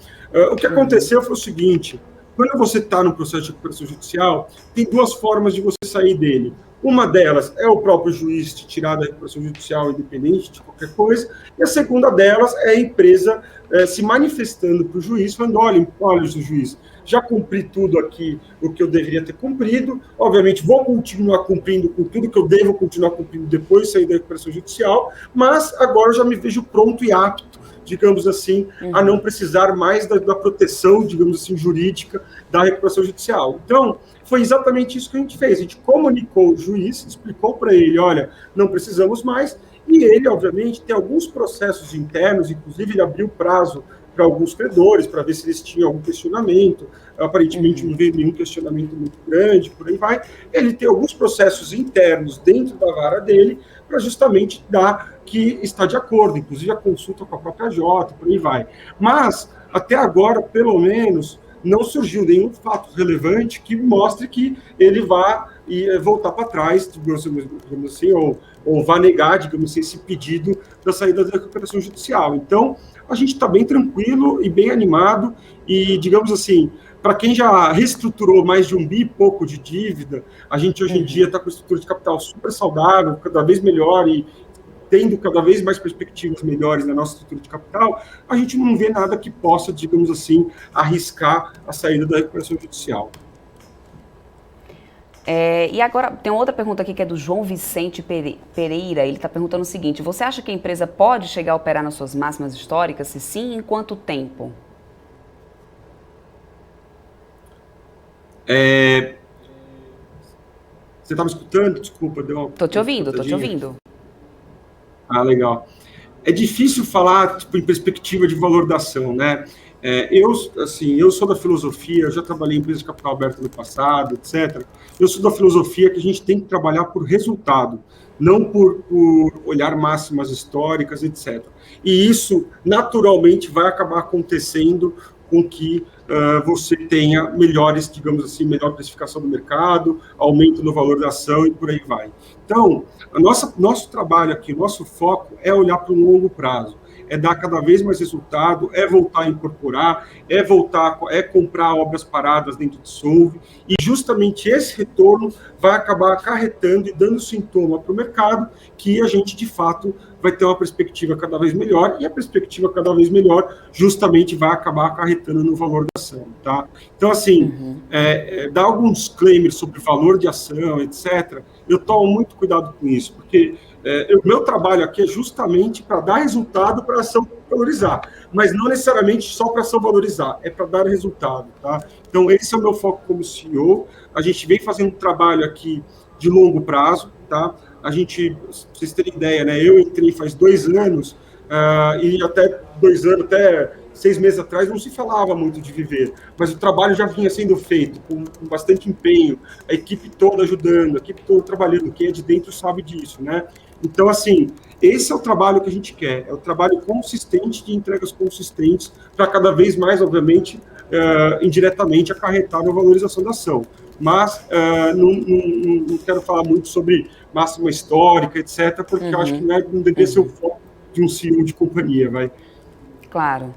O que aconteceu foi o seguinte: quando você está no processo de recuperação judicial, tem duas formas de você sair dele. Uma delas é o próprio juiz te tirar da recuperação judicial independente de qualquer coisa, e a segunda delas é a empresa se manifestando para o juiz, falando, olha, juiz, já cumpri tudo aqui o que eu deveria ter cumprido, obviamente vou continuar cumprindo com tudo que eu devo continuar cumprindo depois de sair da recuperação judicial, mas agora eu já me vejo pronto e apto, digamos assim, a não precisar mais da proteção, digamos assim, jurídica da recuperação judicial. Então, foi exatamente isso que a gente fez. A gente comunicou o juiz, explicou para ele, olha, não precisamos mais, e ele, obviamente, tem alguns processos internos, inclusive ele abriu prazo para alguns credores, para ver se eles tinham algum questionamento, aparentemente não veio nenhum questionamento muito grande, por aí vai. Ele tem alguns processos internos dentro da vara dele, para justamente dar que está de acordo, inclusive a consulta com a própria Jota, por aí vai. Mas, até agora, pelo menos, não surgiu nenhum fato relevante que mostre que ele vá voltar para trás, digamos assim, ou vá negar, digamos assim, esse pedido da saída da recuperação judicial. Então, a gente está bem tranquilo e bem animado, e, digamos assim, para quem já reestruturou mais de 1 bi e pouco de dívida, a gente hoje em dia está com estrutura de capital super saudável, cada vez melhor e tendo cada vez mais perspectivas melhores na nossa estrutura de capital, a gente não vê nada que possa, digamos assim, arriscar a saída da recuperação judicial. E agora, tem outra pergunta aqui que é do João Vicente Pereira. Ele está perguntando o seguinte: você acha que a empresa pode chegar a operar nas suas máximas históricas? Se sim, em quanto tempo? Você estava escutando? Desculpa, deu uma... Tô te ouvindo. Ah, legal. É difícil falar tipo, em perspectiva de valor da ação, né? Eu sou da filosofia, eu já trabalhei em empresa de capital aberto no passado, etc. Eu sou da filosofia que a gente tem que trabalhar por resultado, não por olhar máximas históricas, etc. E isso, naturalmente, vai acabar acontecendo com que você tenha melhores, digamos assim, melhor precificação do mercado, aumento no valor da ação e por aí vai. Então, nosso trabalho aqui, nosso foco é olhar para um longo prazo, é dar cada vez mais resultado, é voltar a incorporar, é comprar obras paradas dentro de Solve, e justamente esse retorno vai acabar acarretando e dando sintoma para o mercado que a gente, de fato, vai ter uma perspectiva cada vez melhor, e a perspectiva cada vez melhor justamente vai acabar acarretando no valor da ação, tá? Então, assim, dar alguns disclaimers sobre valor de ação, etc., eu tomo muito cuidado com isso, porque o meu trabalho aqui é justamente para dar resultado para a ação valorizar, mas não necessariamente só para a ação valorizar, é para dar resultado, tá? Então, esse é o meu foco como CEO. A gente vem fazendo um trabalho aqui de longo prazo, tá? A gente, pra vocês terem ideia, né? Eu entrei faz 2 anos, e até 2 anos, até 6 meses atrás, não se falava muito de viver, mas o trabalho já vinha sendo feito com bastante empenho, a equipe toda ajudando, a equipe toda trabalhando, quem é de dentro sabe disso, né? Então, assim, esse é o trabalho que a gente quer, é o trabalho consistente de entregas consistentes para cada vez mais, obviamente, indiretamente acarretar na valorização da ação. Mas não quero falar muito sobre máxima histórica, etc., porque eu acho que não deveria ser o foco de um CEO de companhia, vai. Claro.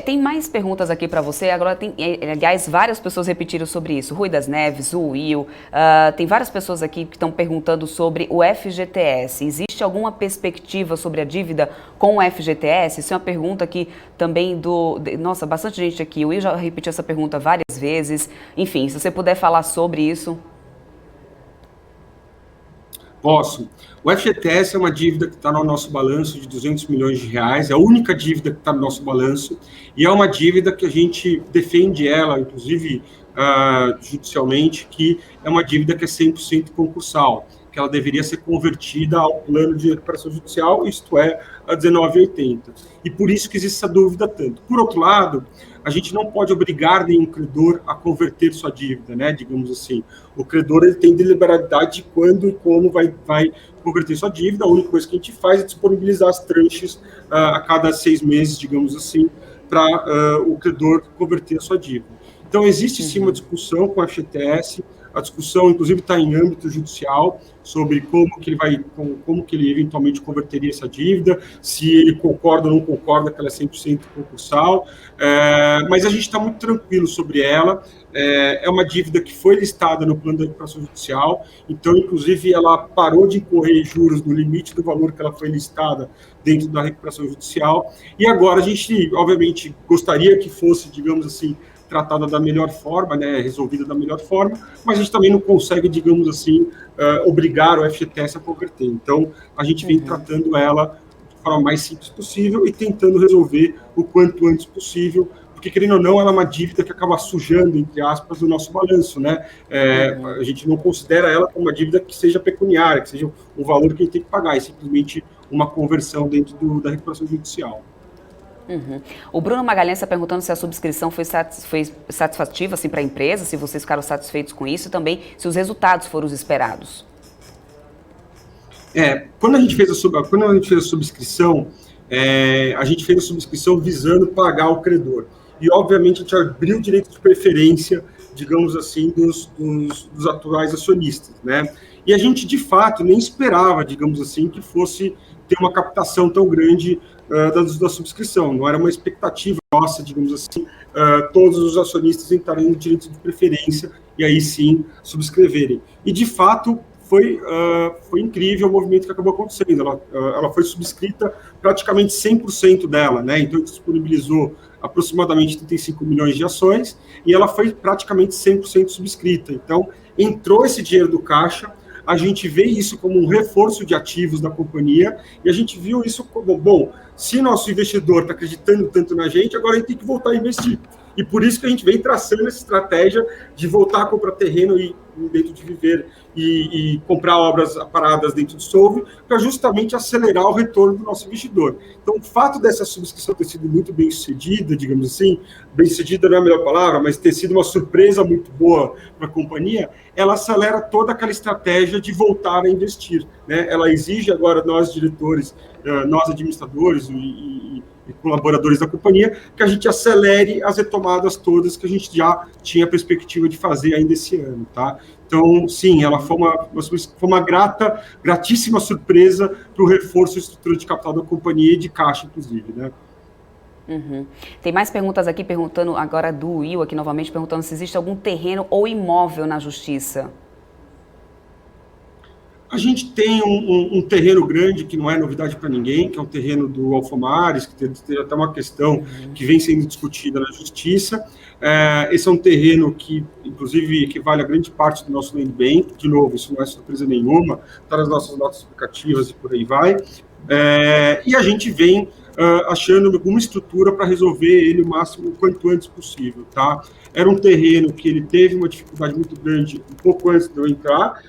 Tem mais perguntas aqui para você. Agora tem, aliás, várias pessoas repetiram sobre isso. Rui das Neves, o Will, tem várias pessoas aqui que estão perguntando sobre o FGTS. Existe alguma perspectiva sobre a dívida com o FGTS? Isso é uma pergunta aqui também nossa, bastante gente aqui. O Will já repetiu essa pergunta várias vezes. Enfim, se você puder falar sobre isso. Posso. O FGTS é uma dívida que está no nosso balanço de 200 milhões de reais, é a única dívida que está no nosso balanço, e é uma dívida que a gente defende ela, inclusive judicialmente, que é uma dívida que é 100% concursal, que ela deveria ser convertida ao plano de recuperação judicial, isto é, a 1980. E por isso que existe essa dúvida tanto. Por outro lado, a gente não pode obrigar nenhum credor a converter sua dívida, né? Digamos assim, o credor ele tem deliberalidade de quando e como vai converter sua dívida. A única coisa que a gente faz é disponibilizar as tranches a cada 6 meses, digamos assim, para o credor converter a sua dívida. Então, existe sim uma discussão com a FGTS, a discussão, inclusive, está em âmbito judicial sobre como que ele eventualmente converteria essa dívida, se ele concorda ou não concorda que ela é 100% concursal, mas a gente está muito tranquilo sobre ela. É uma dívida que foi listada no plano da recuperação judicial, então, inclusive, ela parou de incorrer juros no limite do valor que ela foi listada dentro da recuperação judicial, e agora a gente, obviamente, gostaria que fosse, digamos assim, tratada da melhor forma, né, resolvida da melhor forma, mas a gente também não consegue, digamos assim, obrigar o FGTS a converter. Então, a gente vem tratando ela de forma mais simples possível e tentando resolver o quanto antes possível, porque, querendo ou não, ela é uma dívida que acaba sujando, entre aspas, o nosso balanço, né? A gente não considera ela como uma dívida que seja pecuniária, que seja o valor que a gente tem que pagar, é simplesmente uma conversão dentro da recuperação judicial. O Bruno Magalhães está perguntando se a subscrição foi satisfativa assim, para a empresa, se vocês ficaram satisfeitos com isso e também se os resultados foram os esperados. Quando a gente fez a subscrição, a gente fez a subscrição visando pagar o credor. E, obviamente, a gente abriu o direito de preferência, digamos assim, dos atuais acionistas, né? E a gente, de fato, nem esperava, digamos assim, que fosse ter uma captação tão grande da subscrição. Não era uma expectativa nossa, digamos assim, todos os acionistas entrarem no direito de preferência e aí sim subscreverem. E, de fato, foi incrível o movimento que acabou acontecendo. Ela foi subscrita praticamente 100% dela, né? Então, disponibilizou aproximadamente 35 milhões de ações e ela foi praticamente 100% subscrita. Então, entrou esse dinheiro do caixa, a gente vê isso como um reforço de ativos da companhia e a gente viu isso como, bom, se nosso investidor está acreditando tanto na gente, agora a gente tem que voltar a investir. E por isso que a gente vem traçando essa estratégia de voltar a comprar terreno dentro de Viver e comprar obras paradas dentro de Solve, para justamente acelerar o retorno do nosso investidor. Então, o fato dessa subscrição ter sido muito bem sucedida, digamos assim, bem sucedida não é a melhor palavra, mas ter sido uma surpresa muito boa para a companhia, ela acelera toda aquela estratégia de voltar a investir, né? Ela exige agora nós, diretores, nós, administradores e colaboradores da companhia, que a gente acelere as retomadas todas que a gente já tinha perspectiva de fazer ainda esse ano, tá? Então, sim, ela foi uma gratíssima surpresa para o reforço da estrutura de capital da companhia e de caixa, inclusive, né? Uhum. Tem mais perguntas aqui, perguntando agora do Will, aqui novamente, perguntando se existe algum terreno ou imóvel na justiça. A gente tem um terreno grande, que não é novidade para ninguém, que é um terreno do Alfomares, que tem até uma questão que vem sendo discutida na Justiça. Esse é um terreno que, inclusive, equivale a grande parte do nosso land bank. De novo, isso não é surpresa nenhuma, está nas nossas notas explicativas e por aí vai. E a gente vem achando alguma estrutura para resolver ele o quanto antes possível, tá? Era um terreno que ele teve uma dificuldade muito grande um pouco antes de eu entrar,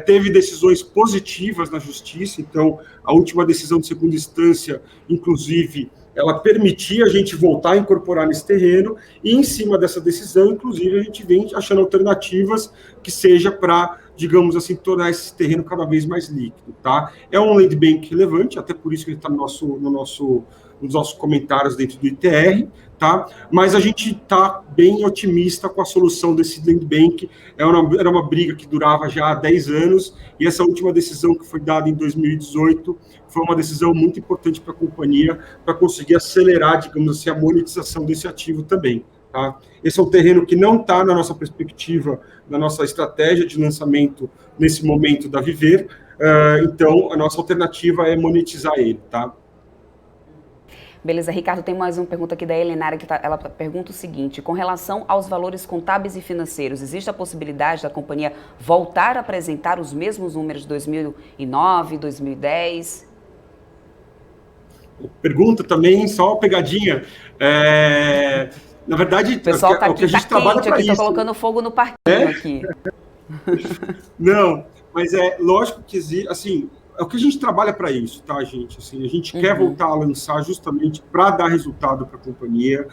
teve decisões positivas na Justiça, então a última decisão de segunda instância, inclusive, ela permitia a gente voltar a incorporar nesse terreno, e em cima dessa decisão, inclusive, a gente vem achando alternativas que seja para, digamos assim, tornar esse terreno cada vez mais líquido, tá? É um land bank relevante, até por isso que ele está nos nossos comentários dentro do ITR, tá? Mas a gente está bem otimista com a solução desse land bank. Era uma briga que durava já há 10 anos, e essa última decisão que foi dada em 2018 foi uma decisão muito importante para a companhia, para conseguir acelerar, digamos assim, a monetização desse ativo também. Tá? Esse é um terreno que não está na nossa perspectiva, na nossa estratégia de lançamento nesse momento da Viver, então a nossa alternativa é monetizar ele, tá? Beleza, Ricardo, tem mais uma pergunta aqui da Helenara, ela pergunta o seguinte: com relação aos valores contábeis e financeiros, existe a possibilidade da companhia voltar a apresentar os mesmos números de 2009, 2010? Pergunta também, só uma pegadinha. Na verdade, o pessoal está aqui, a gente trabalha para isso. Estou colocando fogo no parquinho aqui. Não, mas é lógico que existe, assim, é o que a gente trabalha para isso, tá, gente? Assim, a gente quer voltar a lançar justamente para dar resultado para a companhia,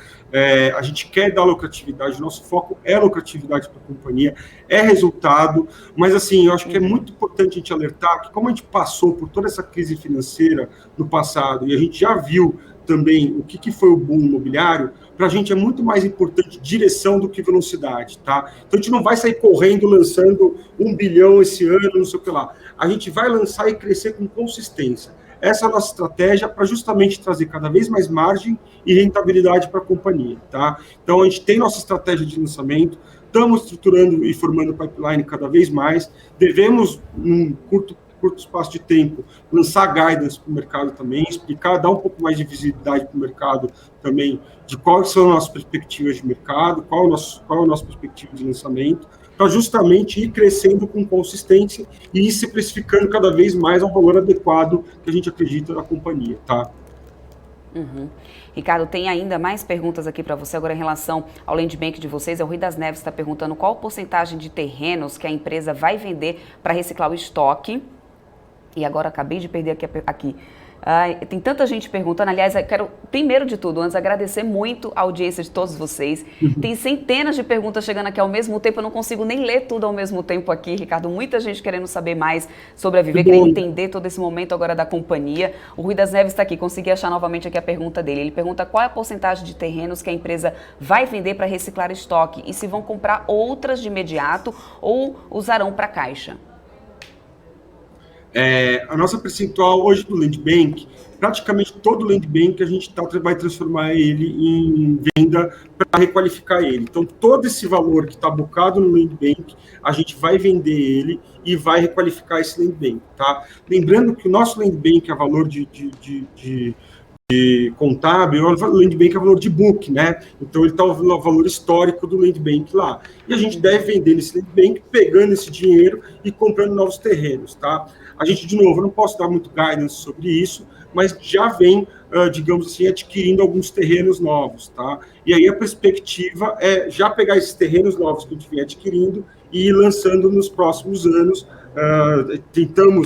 a gente quer dar lucratividade, nosso foco é lucratividade para a companhia, é resultado, mas assim, eu acho que é muito importante a gente alertar que como a gente passou por toda essa crise financeira no passado, e a gente já viu também o que foi o boom imobiliário, para a gente é muito mais importante direção do que velocidade, tá? Então a gente não vai sair correndo, lançando 1 bilhão esse ano, não sei o que lá. A gente vai lançar e crescer com consistência. Essa é a nossa estratégia para justamente trazer cada vez mais margem e rentabilidade para a companhia, tá? Então a gente tem nossa estratégia de lançamento, estamos estruturando e formando pipeline cada vez mais, devemos, num curto espaço de tempo, lançar guidance para o mercado também, explicar, dar um pouco mais de visibilidade para o mercado também, de quais são as nossas perspectivas de mercado, qual é a nossa perspectiva de lançamento, para justamente ir crescendo com consistência e ir se precificando cada vez mais ao valor adequado que a gente acredita na companhia, tá? Ricardo, tem ainda mais perguntas aqui para você agora em relação ao land bank de vocês. O Rui das Neves está perguntando qual a porcentagem de terrenos que a empresa vai vender para reciclar o estoque. E agora acabei de perder aqui. Tem tanta gente perguntando. Aliás, eu quero, primeiro de tudo, antes agradecer muito a audiência de todos vocês. Tem centenas de perguntas chegando aqui ao mesmo tempo. Eu não consigo nem ler tudo ao mesmo tempo aqui, Ricardo. Muita gente querendo saber mais sobre a Viver, querendo entender todo esse momento agora da companhia. O Rui das Neves está aqui. Consegui achar novamente aqui a pergunta dele. Ele pergunta qual é a porcentagem de terrenos que a empresa vai vender para reciclar estoque e se vão comprar outras de imediato ou usarão para caixa. A nossa percentual hoje do Land Bank, praticamente todo o Land Bank a gente vai transformar ele em venda para requalificar ele. Então, todo esse valor que está bocado no Land Bank, a gente vai vender ele e vai requalificar esse Land Bank, tá? Lembrando que o nosso Land Bank é valor de contábil, o Land Bank é valor de book, né? Então, ele está o valor histórico do Land Bank lá. E a gente deve vender nesse Land Bank, pegando esse dinheiro e comprando novos terrenos, tá? A gente, de novo, não posso dar muito guidance sobre isso, mas já vem, digamos assim, adquirindo alguns terrenos novos, tá? E aí a perspectiva é já pegar esses terrenos novos que a gente vem adquirindo e ir lançando nos próximos anos.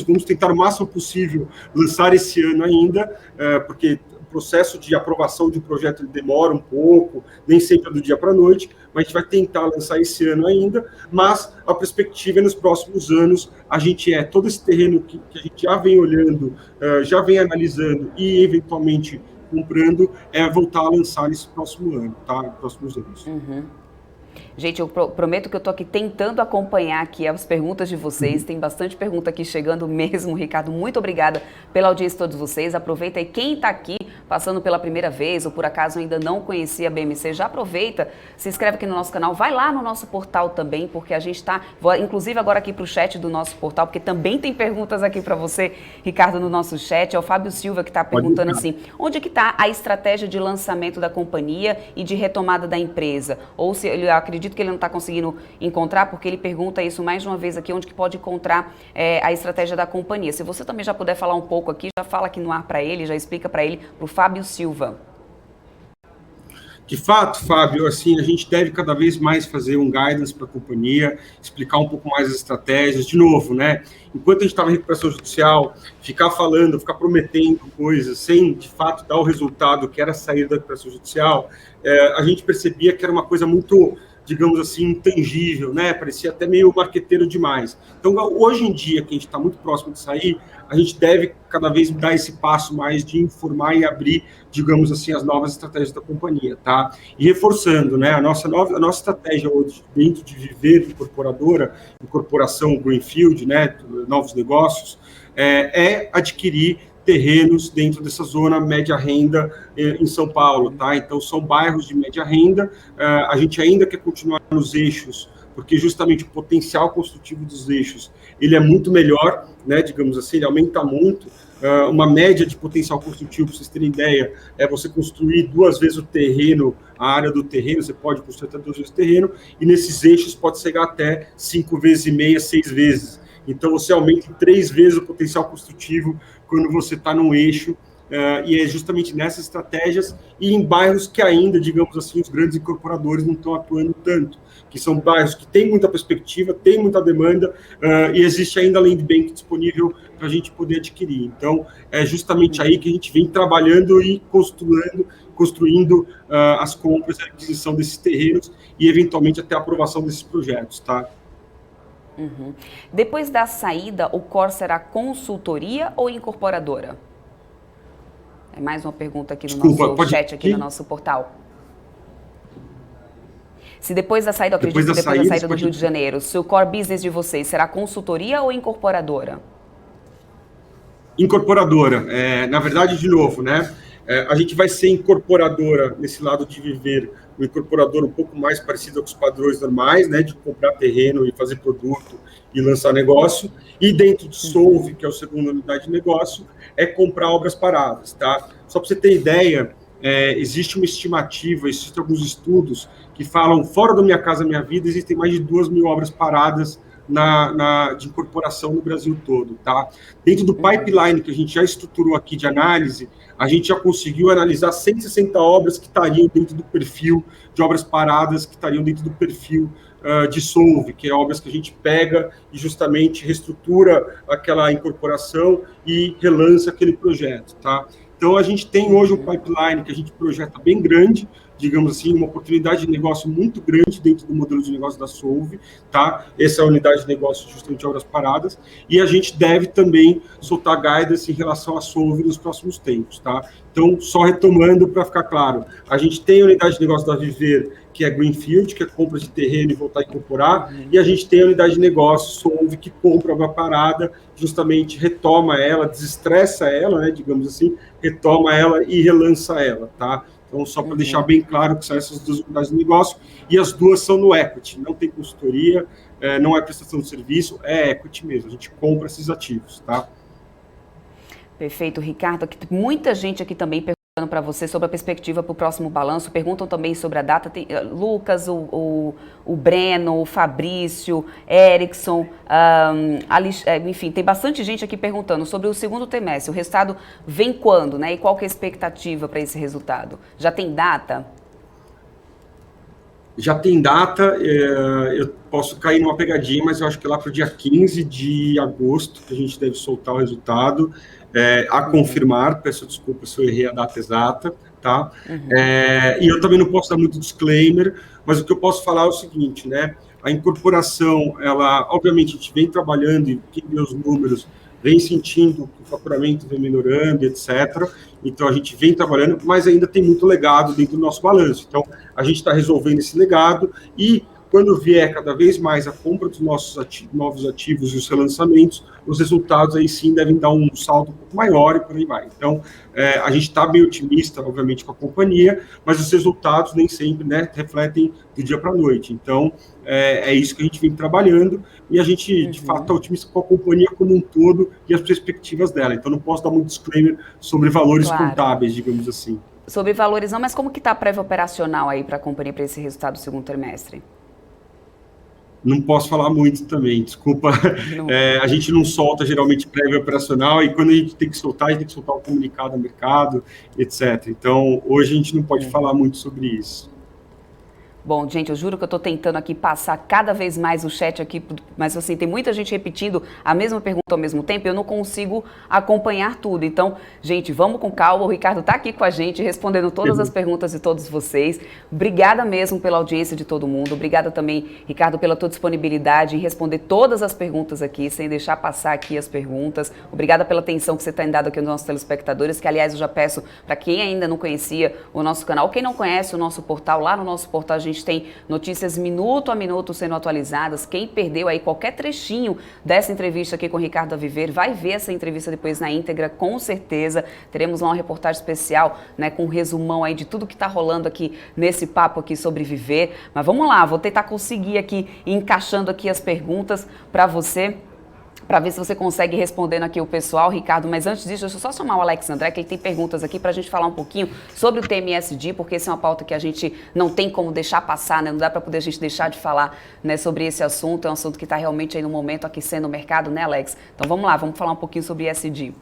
Vamos tentar o máximo possível lançar esse ano ainda, porque o processo de aprovação de um projeto demora um pouco, nem sempre é do dia para a noite, mas a gente vai tentar lançar esse ano ainda, mas a perspectiva é nos próximos anos, a gente todo esse terreno que a gente já vem olhando, já vem analisando e eventualmente comprando, voltar a lançar nesse próximo ano, tá? Nos próximos anos. Uhum. Gente, eu prometo que eu tô aqui tentando acompanhar aqui as perguntas de vocês. Tem bastante pergunta aqui chegando mesmo, Ricardo. Muito obrigada pela audiência de todos vocês. Aproveita aí, quem está aqui passando pela primeira vez ou por acaso ainda não conhecia a BMC, já aproveita, se inscreve aqui no nosso canal, vai lá no nosso portal também, porque a gente está, inclusive agora aqui para o chat do nosso portal, porque também tem perguntas aqui para você, Ricardo, no nosso chat. É o Fábio Silva que está perguntando assim, onde que está a estratégia de lançamento da companhia e de retomada da empresa? Ou se ele acredito que ele não está conseguindo encontrar, porque ele pergunta isso mais uma vez aqui, onde que pode encontrar a estratégia da companhia. Se você também já puder falar um pouco aqui, já fala aqui no ar para ele, já explica para ele, para o Fábio Silva. De fato, Fábio, assim, a gente deve cada vez mais fazer um guidance para a companhia, explicar um pouco mais as estratégias. De novo, né? Enquanto a gente estava em recuperação judicial, ficar falando, ficar prometendo coisas sem, de fato, dar o resultado que era sair da recuperação judicial, a gente percebia que era uma coisa muito, digamos assim, intangível, né? Parecia até meio marqueteiro demais. Então, hoje em dia, que a gente está muito próximo de sair, a gente deve cada vez dar esse passo mais de informar e abrir, digamos assim, as novas estratégias da companhia, tá? E reforçando, né? A nossa estratégia hoje, dentro de viver incorporação Greenfield, né? Novos negócios, é adquirir terrenos dentro dessa zona média renda em São Paulo, tá? Então, são bairros de média renda, a gente ainda quer continuar nos eixos, porque justamente o potencial construtivo dos eixos, ele é muito melhor, né, digamos assim, ele aumenta muito, uma média de potencial construtivo, para vocês terem ideia, é você construir 2 vezes o terreno, a área do terreno, você pode construir até 2 vezes o terreno, e nesses eixos pode chegar até 5 vezes e meia, 6 vezes. Então, você aumenta em 3 vezes o potencial construtivo quando você está num eixo, e é justamente nessas estratégias e em bairros que ainda, digamos assim, os grandes incorporadores não estão atuando tanto, que são bairros que têm muita perspectiva, têm muita demanda, e existe ainda Land Bank disponível para a gente poder adquirir. Então, é justamente aí que a gente vem trabalhando e construindo as compras e a aquisição desses terrenos e, eventualmente, até a aprovação desses projetos, tá? Uhum. Depois da saída, o Core será consultoria ou incorporadora? É mais uma pergunta aqui no nosso chat, aqui no nosso portal. Se depois da saída, acredito que depois da saída do Rio de Janeiro, se o core business de vocês será consultoria ou incorporadora? Incorporadora. Na verdade, de novo, né? A gente vai ser incorporadora nesse lado de viver, um incorporador um pouco mais parecido com os padrões normais, né? De comprar terreno e fazer produto e lançar negócio. E dentro de Solve, que é a segunda unidade de negócio, é comprar obras paradas, tá? Só para você ter ideia, existe uma estimativa, existem alguns estudos que falam, fora da Minha Casa Minha Vida, existem mais de 2.000 obras paradas de incorporação no Brasil todo, tá? Dentro do pipeline que a gente já estruturou aqui de análise, a gente já conseguiu analisar 160 obras que estariam dentro do perfil de obras paradas, que estariam dentro do perfil de Solve, que é obras que a gente pega e justamente reestrutura aquela incorporação e relança aquele projeto, tá? Então, a gente tem hoje um pipeline que a gente projeta bem grande, digamos assim, uma oportunidade de negócio muito grande dentro do modelo de negócio da Solve, tá? Essa é a unidade de negócio justamente de obras paradas, e a gente deve também soltar guidance em relação à Solve nos próximos tempos, tá? Então, só retomando para ficar claro, a gente tem a unidade de negócio da Viver, que é Greenfield, que é compra de terreno e voltar a incorporar, e a gente tem a unidade de negócio, Solve, que compra uma parada, justamente retoma ela, desestressa ela, né, digamos assim, retoma ela e relança ela, tá? Então, só para deixar bem claro que são essas duas unidades de negócio, e as duas são no equity, não tem consultoria, não é prestação de serviço, é equity mesmo, a gente compra esses ativos, tá? Perfeito, Ricardo. Aqui, muita gente aqui também perguntando para você sobre a perspectiva para o próximo balanço, perguntam também sobre a data. Tem, Lucas, o Breno, o Fabrício, Erickson, enfim, tem bastante gente aqui perguntando sobre o segundo trimestre. O resultado vem quando, né? E qual que é a expectativa para esse resultado? Já tem data? Já tem data, eu posso cair numa pegadinha, mas eu acho que lá para o dia 15 de agosto que a gente deve soltar o resultado, a confirmar, peço desculpa se eu errei a data exata, tá? E eu também não posso dar muito disclaimer, mas o que eu posso falar é o seguinte, né? A incorporação, ela, obviamente, a gente vem trabalhando e quem vê os números vem sentindo que o faturamento vem melhorando, etc. Então, a gente vem trabalhando, mas ainda tem muito legado dentro do nosso balanço. Então, a gente está resolvendo esse legado e, quando vier cada vez mais a compra dos nossos novos ativos e os relançamentos, os resultados aí sim devem dar um salto um pouco maior e por aí vai. Então, a gente está bem otimista, obviamente, com a companhia, mas os resultados nem sempre, né, refletem do dia para a noite. Então, é isso que a gente vem trabalhando e a gente, de fato, está otimista com a companhia como um todo e as perspectivas dela. Então, não posso dar muito disclaimer sobre valores contábeis, digamos assim. Sobre valores não, mas como que está a prévia operacional aí para a companhia para esse resultado do segundo trimestre? Não posso falar muito também, desculpa. A gente não solta geralmente prévia operacional e quando a gente tem que soltar, a gente tem que soltar um comunicado ao mercado, etc. Então, hoje a gente não pode falar muito sobre isso. Bom, gente, eu juro que eu estou tentando aqui passar cada vez mais o chat aqui, mas assim, tem muita gente repetindo a mesma pergunta ao mesmo tempo, eu não consigo acompanhar tudo. Então, gente, vamos com calma, o Ricardo está aqui com a gente, respondendo todas as perguntas de todos vocês. Obrigada mesmo pela audiência de todo mundo, obrigada também, Ricardo, pela tua disponibilidade em responder todas as perguntas aqui, sem deixar passar aqui as perguntas. Obrigada pela atenção que você está dando aqui aos nossos telespectadores, que aliás eu já peço para quem ainda não conhecia o nosso canal, quem não conhece o nosso portal, lá no nosso portal a gente tem notícias minuto a minuto sendo atualizadas. Quem perdeu aí qualquer trechinho dessa entrevista aqui com o Ricardo Aviver, vai ver essa entrevista depois na íntegra, com certeza. Teremos lá uma reportagem especial, né, com um resumão aí de tudo que está rolando aqui nesse papo aqui sobre Viver. Mas vamos lá, vou tentar conseguir aqui, encaixando aqui as perguntas para você, para ver se você consegue respondendo aqui o pessoal, Ricardo. Mas antes disso, deixa eu só chamar o Alex André, que ele tem perguntas aqui para a gente falar um pouquinho sobre o TMSD, porque essa é uma pauta que a gente não tem como deixar passar, né? Não dá para poder a gente deixar de falar, né, sobre esse assunto. É um assunto que está realmente aí no momento aquecendo o mercado, né, Alex? Então vamos lá, vamos falar um pouquinho sobre ESG.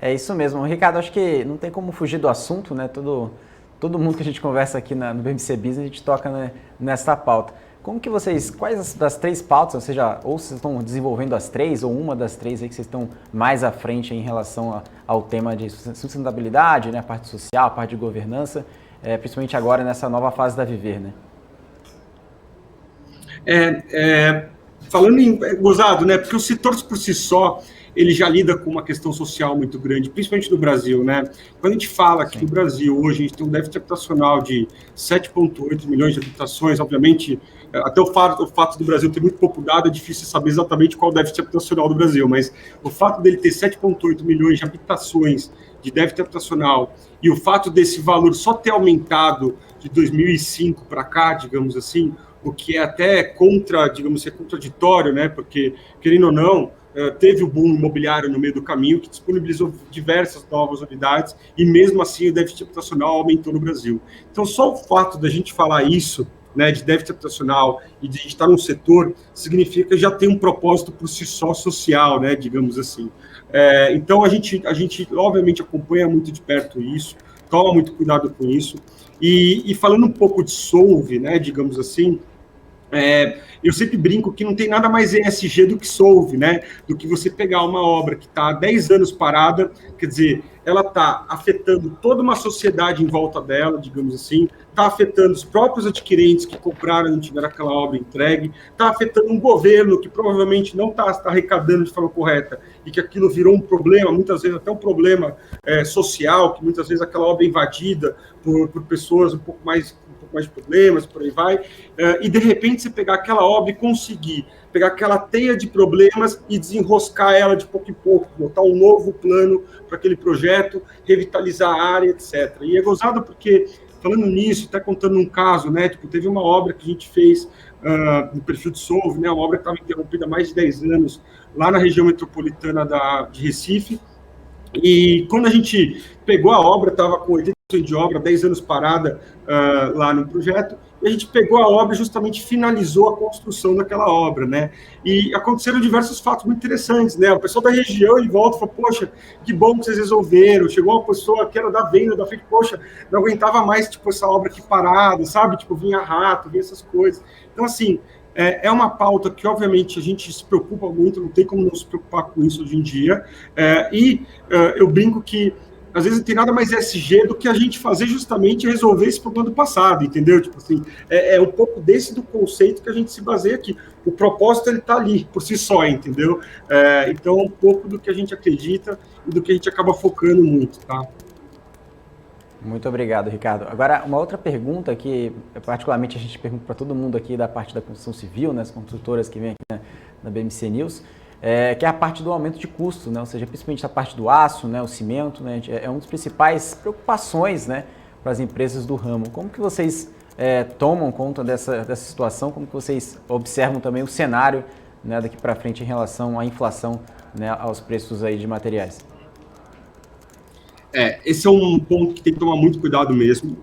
É isso mesmo. Ricardo, acho que não tem como fugir do assunto, né? Todo mundo que a gente conversa aqui no BMC Business, a gente toca, né, nessa pauta. Como que vocês, quais das três pautas, ou seja, ou vocês estão desenvolvendo as três, ou uma das três aí que vocês estão mais à frente em relação ao tema de sustentabilidade, né, a parte social, a parte de governança, principalmente agora nessa nova fase da Viver, né? Falando em gozado, né, porque o setor por si só, ele já lida com uma questão social muito grande, principalmente no Brasil, né? Quando a gente fala que no Brasil hoje a gente tem um déficit habitacional de 7,8 milhões de habitações, obviamente, até o fato do Brasil ter muito pouco dado, é difícil saber exatamente qual é o déficit habitacional do Brasil, mas o fato dele ter 7,8 milhões de habitações de déficit habitacional e o fato desse valor só ter aumentado de 2005 para cá, digamos assim, o que é até contraditório, né? Porque, querendo ou não, teve o boom imobiliário no meio do caminho, que disponibilizou diversas novas unidades, e mesmo assim o déficit habitacional aumentou no Brasil. Então, só o fato da gente falar isso, né, de déficit habitacional e de a gente estar num setor, significa que já tem um propósito por si só social, né, digamos assim. Então, a gente, obviamente, acompanha muito de perto isso, toma muito cuidado com isso, e falando um pouco de Solve, né, digamos assim, eu sempre brinco que não tem nada mais ESG do que Solve, né? Do que você pegar uma obra que está há 10 anos parada, quer dizer, ela está afetando toda uma sociedade em volta dela, digamos assim, está afetando os próprios adquirentes que compraram e não tiveram aquela obra entregue, está afetando um governo que provavelmente não está arrecadando de forma correta e que aquilo virou um problema, muitas vezes até um problema social, que muitas vezes aquela obra é invadida por pessoas um pouco mais de problemas, por aí vai, e de repente você pegar aquela obra e conseguir pegar aquela teia de problemas e desenroscar ela de pouco em pouco, botar um novo plano para aquele projeto, revitalizar a área, etc. E é gozado porque, falando nisso, até contando um caso, né, tipo, teve uma obra que a gente fez no perfil de Solve, né, uma obra que estava interrompida há mais de 10 anos, lá na região metropolitana de Recife, e quando a gente pegou a obra, estava com 80% de obra, 10 anos parada lá no projeto, e a gente pegou a obra e justamente finalizou a construção daquela obra, né? E aconteceram diversos fatos muito interessantes, né? O pessoal da região em volta falou, poxa, que bom que vocês resolveram. Chegou uma pessoa que era da venda, da frente, poxa, não aguentava mais, tipo, essa obra aqui parada, sabe? Tipo, vinha rato, vinha essas coisas. Então, assim, é uma pauta que, obviamente, a gente se preocupa muito, não tem como não se preocupar com isso hoje em dia, eu brinco que às vezes não tem nada mais SG do que a gente fazer justamente resolver esse problema do passado, entendeu? Tipo assim, um pouco do conceito que a gente se baseia aqui. O propósito, ele está ali, por si só, entendeu? Então, um pouco do que a gente acredita e do que a gente acaba focando muito, tá? Muito obrigado, Ricardo. Agora, uma outra pergunta que, particularmente, a gente pergunta para todo mundo aqui da parte da construção civil, né, as construtoras que vêm aqui na BMC News, que é a parte do aumento de custo, né? Ou seja, principalmente a parte do aço, né? O cimento, né? É uma das principais preocupações, né? Para as empresas do ramo. Como que vocês tomam conta dessa situação? Como que vocês observam também o cenário, né? Daqui para frente em relação à inflação, né? Aos preços aí de materiais? Esse é um ponto que tem que tomar muito cuidado mesmo.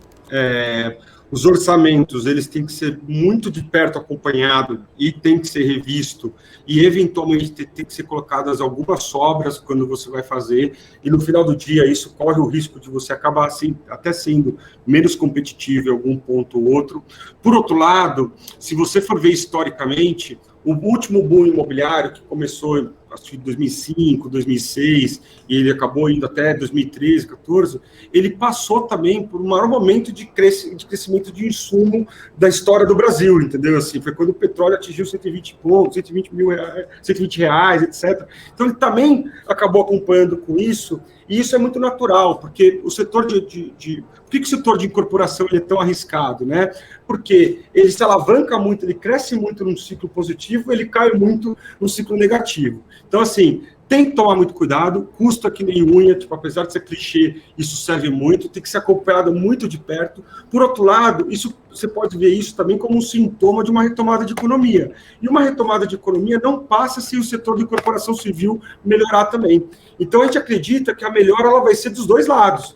Os orçamentos, eles têm que ser muito de perto acompanhado e tem que ser revisto e, eventualmente, tem que ser colocadas algumas sobras quando você vai fazer e, no final do dia, isso corre o risco de você acabar assim, até sendo menos competitivo em algum ponto ou outro. Por outro lado, se você for ver historicamente, o último boom imobiliário, que começou acho que em 2005, 2006, e ele acabou indo até 2013, 2014, ele passou também por um maior momento de crescimento de insumo da história do Brasil, entendeu? Assim, foi quando o petróleo atingiu 120 pontos, 120 mil reais, 120 reais, etc. Então, ele também acabou acompanhando com isso, e isso é muito natural, porque o setor por que o setor de incorporação ele é tão arriscado, né? Porque ele se alavanca muito, ele cresce muito num ciclo positivo, ele cai muito num ciclo negativo. Então, assim, tem que tomar muito cuidado, custa que nem unha, tipo, apesar de ser clichê, isso serve muito, tem que ser acompanhado muito de perto. Por outro lado, você pode ver isso também como um sintoma de uma retomada de economia. E uma retomada de economia não passa se o setor de incorporação civil melhorar também. Então, a gente acredita que a melhora ela vai ser dos dois lados.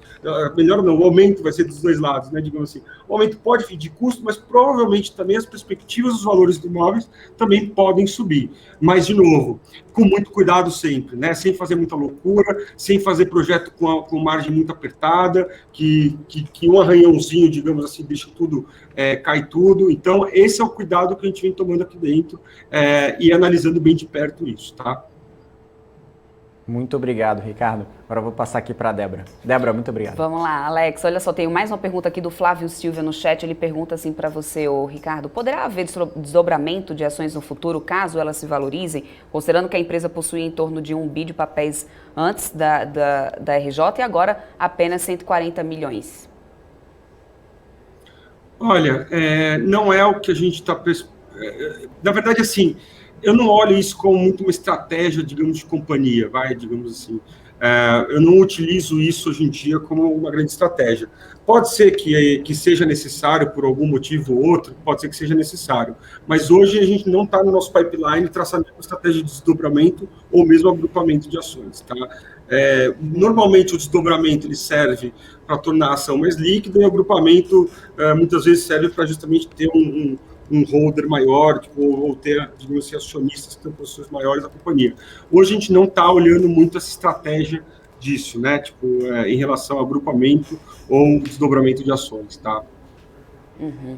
Melhor não, o aumento vai ser dos dois lados, né? Digamos assim. O aumento pode vir de custo, mas provavelmente também as perspectivas dos valores de imóveis também podem subir. Mas, de novo, com muito cuidado sempre, né? Sem fazer muita loucura, sem fazer projeto com margem muito apertada, que um arranhãozinho, digamos assim, deixa tudo, cai tudo. Então, esse é o cuidado que a gente vem tomando aqui dentro e analisando bem de perto isso, tá? Muito obrigado, Ricardo. Agora eu vou passar aqui para a Débora. Débora, muito obrigado. Vamos lá, Alex. Olha só, tenho mais uma pergunta aqui do Flávio Silva no chat. Ele pergunta assim para você, Ricardo. Poderá haver desdobramento de ações no futuro, caso elas se valorizem, considerando que a empresa possui em torno de 1 bi de papéis antes da RJ e agora apenas 140 milhões? Olha, não é o que a gente está... Na verdade, assim... Eu não olho isso como muito uma estratégia, digamos, de companhia, digamos assim. Eu não utilizo isso hoje em dia como uma grande estratégia. Pode ser que seja necessário por algum motivo ou outro, pode ser que seja necessário. Mas hoje a gente não está no nosso pipeline traçando uma estratégia de desdobramento ou mesmo agrupamento de ações, tá? Normalmente o desdobramento ele serve para tornar a ação mais líquida e o agrupamento muitas vezes serve para justamente ter um holder maior, tipo, ou ter, digamos assim, acionistas que têm posições maiores da companhia. Hoje a gente não está olhando muito essa estratégia disso, né? Tipo, em relação ao agrupamento ou desdobramento de ações, tá? Uhum.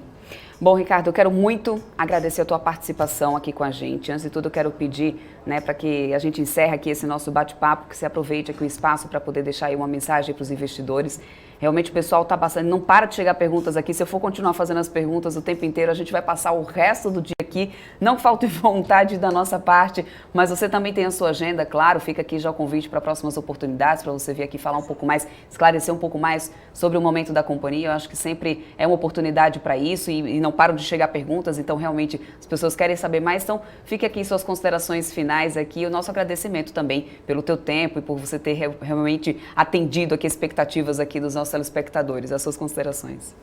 Bom, Ricardo, eu quero muito agradecer a tua participação aqui com a gente. Antes de tudo, eu quero pedir, né, para que a gente encerre aqui esse nosso bate-papo, que você aproveite aqui o espaço para poder deixar aí uma mensagem para os investidores. Realmente o pessoal está bastante, não para de chegar perguntas aqui. Se eu for continuar fazendo as perguntas o tempo inteiro, a gente vai passar o resto do dia aqui. Não falta vontade da nossa parte, mas você também tem a sua agenda, claro. Fica aqui já o convite para próximas oportunidades, para você vir aqui falar um pouco mais, esclarecer um pouco mais sobre o momento da companhia. Eu acho que sempre é uma oportunidade para isso e não param de chegar perguntas, então realmente as pessoas querem saber mais. Então fique aqui suas considerações finais aqui, o nosso agradecimento também pelo teu tempo e por você ter realmente atendido aqui expectativas aqui dos nossos telespectadores. As suas considerações.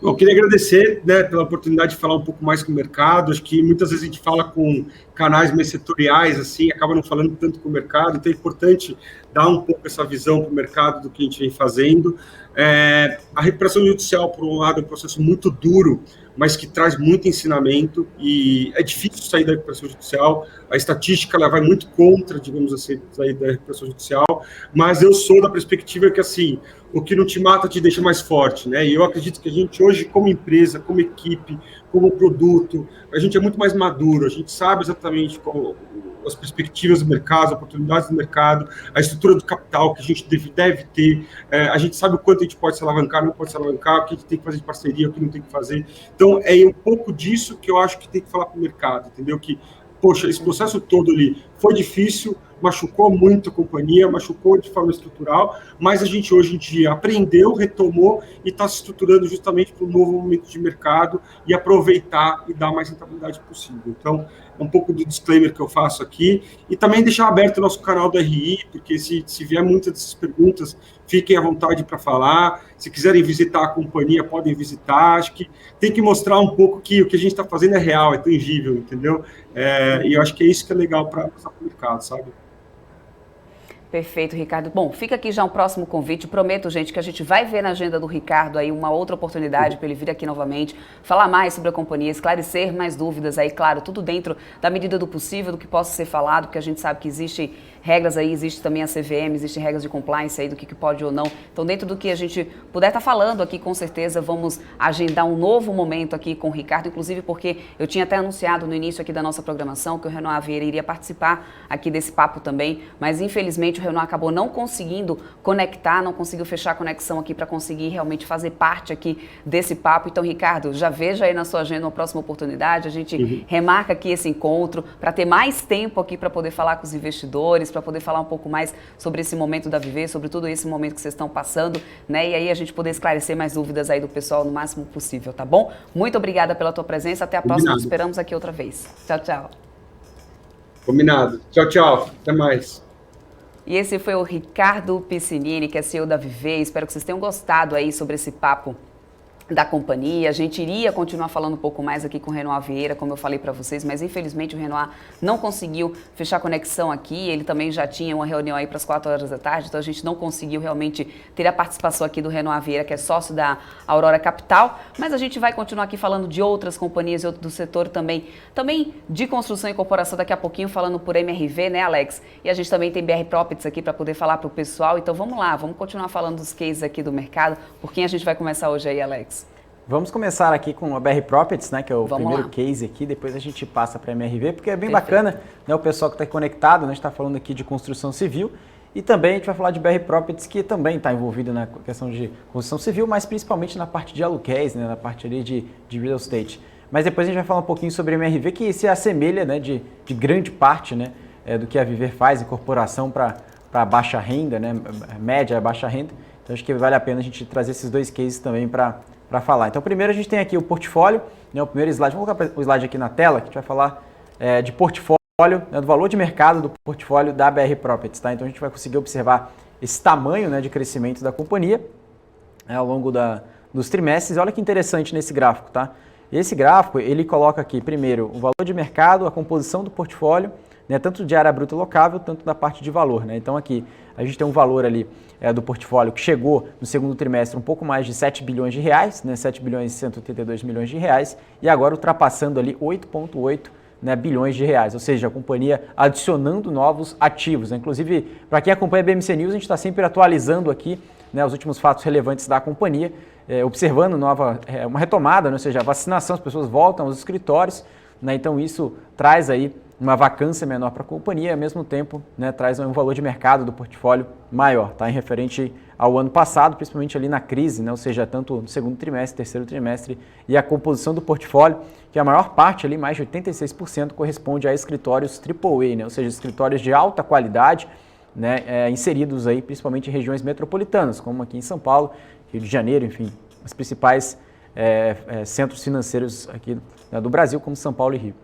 Eu queria agradecer, né, pela oportunidade de falar um pouco mais com o mercado. Acho que muitas vezes a gente fala com canais mais setoriais, assim, acaba não falando tanto com o mercado, então é importante dar um pouco essa visão para o mercado do que a gente vem fazendo. A recuperação judicial, por um lado, é um processo muito duro, mas que traz muito ensinamento, e é difícil sair da recuperação judicial. A estatística ela vai muito contra, digamos assim, sair da recuperação judicial, mas eu sou da perspectiva que, assim, o que não te mata te deixa mais forte, né? E eu acredito que a gente hoje, como empresa, como equipe, como produto, a gente é muito mais maduro, a gente sabe exatamente qual as perspectivas do mercado, as oportunidades do mercado, a estrutura do capital que a gente deve ter, a gente sabe o quanto a gente pode se alavancar, não pode se alavancar, o que a gente tem que fazer de parceria, o que não tem que fazer. Então, é um pouco disso que eu acho que tem que falar para o mercado, entendeu? Que, poxa, esse processo todo ali foi difícil, machucou muito a companhia, machucou de forma estrutural, mas a gente hoje em dia aprendeu, retomou e está se estruturando justamente para um novo momento de mercado e aproveitar e dar mais rentabilidade possível. Então, é um pouco do disclaimer que eu faço aqui e também deixar aberto o nosso canal do RI, porque se vier muitas dessas perguntas, fiquem à vontade para falar. Se quiserem visitar a companhia, podem visitar. Acho que tem que mostrar um pouco que o que a gente está fazendo é real, é tangível, entendeu? E eu acho que é isso que é legal para o mercado, sabe? Perfeito, Ricardo. Bom, fica aqui já um próximo convite. Prometo, gente, que a gente vai ver na agenda do Ricardo aí uma outra oportunidade para ele vir aqui novamente, falar mais sobre a companhia, esclarecer mais dúvidas aí, claro, tudo dentro da medida do possível, do que possa ser falado, porque a gente sabe que existem regras aí, existe também a CVM, existem regras de compliance aí do que pode ou não. Então, dentro do que a gente puder estar falando aqui, com certeza vamos agendar um novo momento aqui com o Ricardo, inclusive porque eu tinha até anunciado no início aqui da nossa programação que o Renoir Vieira iria participar aqui desse papo também, mas infelizmente o Renoir acabou não conseguindo conectar, não conseguiu fechar a conexão aqui para conseguir realmente fazer parte aqui desse papo. Então, Ricardo, já veja aí na sua agenda uma próxima oportunidade, a gente remarca aqui esse encontro para ter mais tempo aqui para poder falar com os investidores, para poder falar um pouco mais sobre esse momento da Viver, sobre todo esse momento que vocês estão passando, né? E aí a gente poder esclarecer mais dúvidas aí do pessoal no máximo possível, tá bom? Muito obrigada pela tua presença, até a próxima, te esperamos aqui outra vez. Tchau, tchau. Combinado. Tchau, tchau. Até mais. E esse foi o Ricardo Piccinini, que é CEO da Viver. Espero que vocês tenham gostado aí sobre esse papo da companhia. A gente iria continuar falando um pouco mais aqui com o Renoir Vieira, como eu falei para vocês, mas infelizmente o Renoir não conseguiu fechar a conexão aqui. Ele também já tinha uma reunião aí para as 4 horas da tarde, então a gente não conseguiu realmente ter a participação aqui do Renoir Vieira, que é sócio da Aurora Capital, mas a gente vai continuar aqui falando de outras companhias do setor também de construção e incorporação daqui a pouquinho, falando por MRV, né, Alex? E a gente também tem BR Properties aqui para poder falar para o pessoal, então vamos lá, vamos continuar falando dos cases aqui do mercado. Por quem a gente vai começar hoje aí, Alex? Vamos começar aqui com a BR Properties, né, que é o primeiro case aqui, depois a gente passa para a MRV, porque é bem bacana, né, o pessoal que está conectado, né, a gente está falando aqui de construção civil, e também a gente vai falar de BR Properties, que também está envolvido na questão de construção civil, mas principalmente na parte de aluguéis, né, na parte ali de real estate. Mas depois a gente vai falar um pouquinho sobre a MRV, que se assemelha, né, de grande parte, né, do que a Viver faz, incorporação para baixa renda, né, média a baixa renda. Então acho que vale a pena a gente trazer esses dois cases também para falar. Então, primeiro a gente tem aqui o portfólio, né, o primeiro slide. Vou colocar o slide aqui na tela, que a gente vai falar de portfólio, né, do valor de mercado do portfólio da BR Properties. Tá? Então, a gente vai conseguir observar esse tamanho, né, de crescimento da companhia, né, ao longo dos trimestres. Olha que interessante nesse gráfico. Tá? Esse gráfico, ele coloca aqui, primeiro, o valor de mercado, a composição do portfólio, né, tanto de área bruta locável, tanto da parte de valor. Né? Então, aqui a gente tem um valor ali do portfólio que chegou no segundo trimestre um pouco mais de 7 bilhões de reais, né, 7 bilhões e 182 milhões de reais, e agora ultrapassando ali 8,8 né, bilhões de reais, ou seja, a companhia adicionando novos ativos, né? Inclusive, para quem acompanha a BMC News, a gente está sempre atualizando aqui, né, os últimos fatos relevantes da companhia, observando uma retomada, né, ou seja, a vacinação, as pessoas voltam aos escritórios, né, então isso traz aí uma vacância menor para a companhia, ao mesmo tempo, né, traz um valor de mercado do portfólio maior, tá, em referente ao ano passado, principalmente ali na crise, né, ou seja, tanto no segundo trimestre, terceiro trimestre, e a composição do portfólio, que a maior parte ali, mais de 86%, corresponde a escritórios AAA, né, ou seja, escritórios de alta qualidade, né, inseridos aí principalmente em regiões metropolitanas, como aqui em São Paulo, Rio de Janeiro, enfim, os principais centros financeiros aqui, né, do Brasil, como São Paulo e Rio.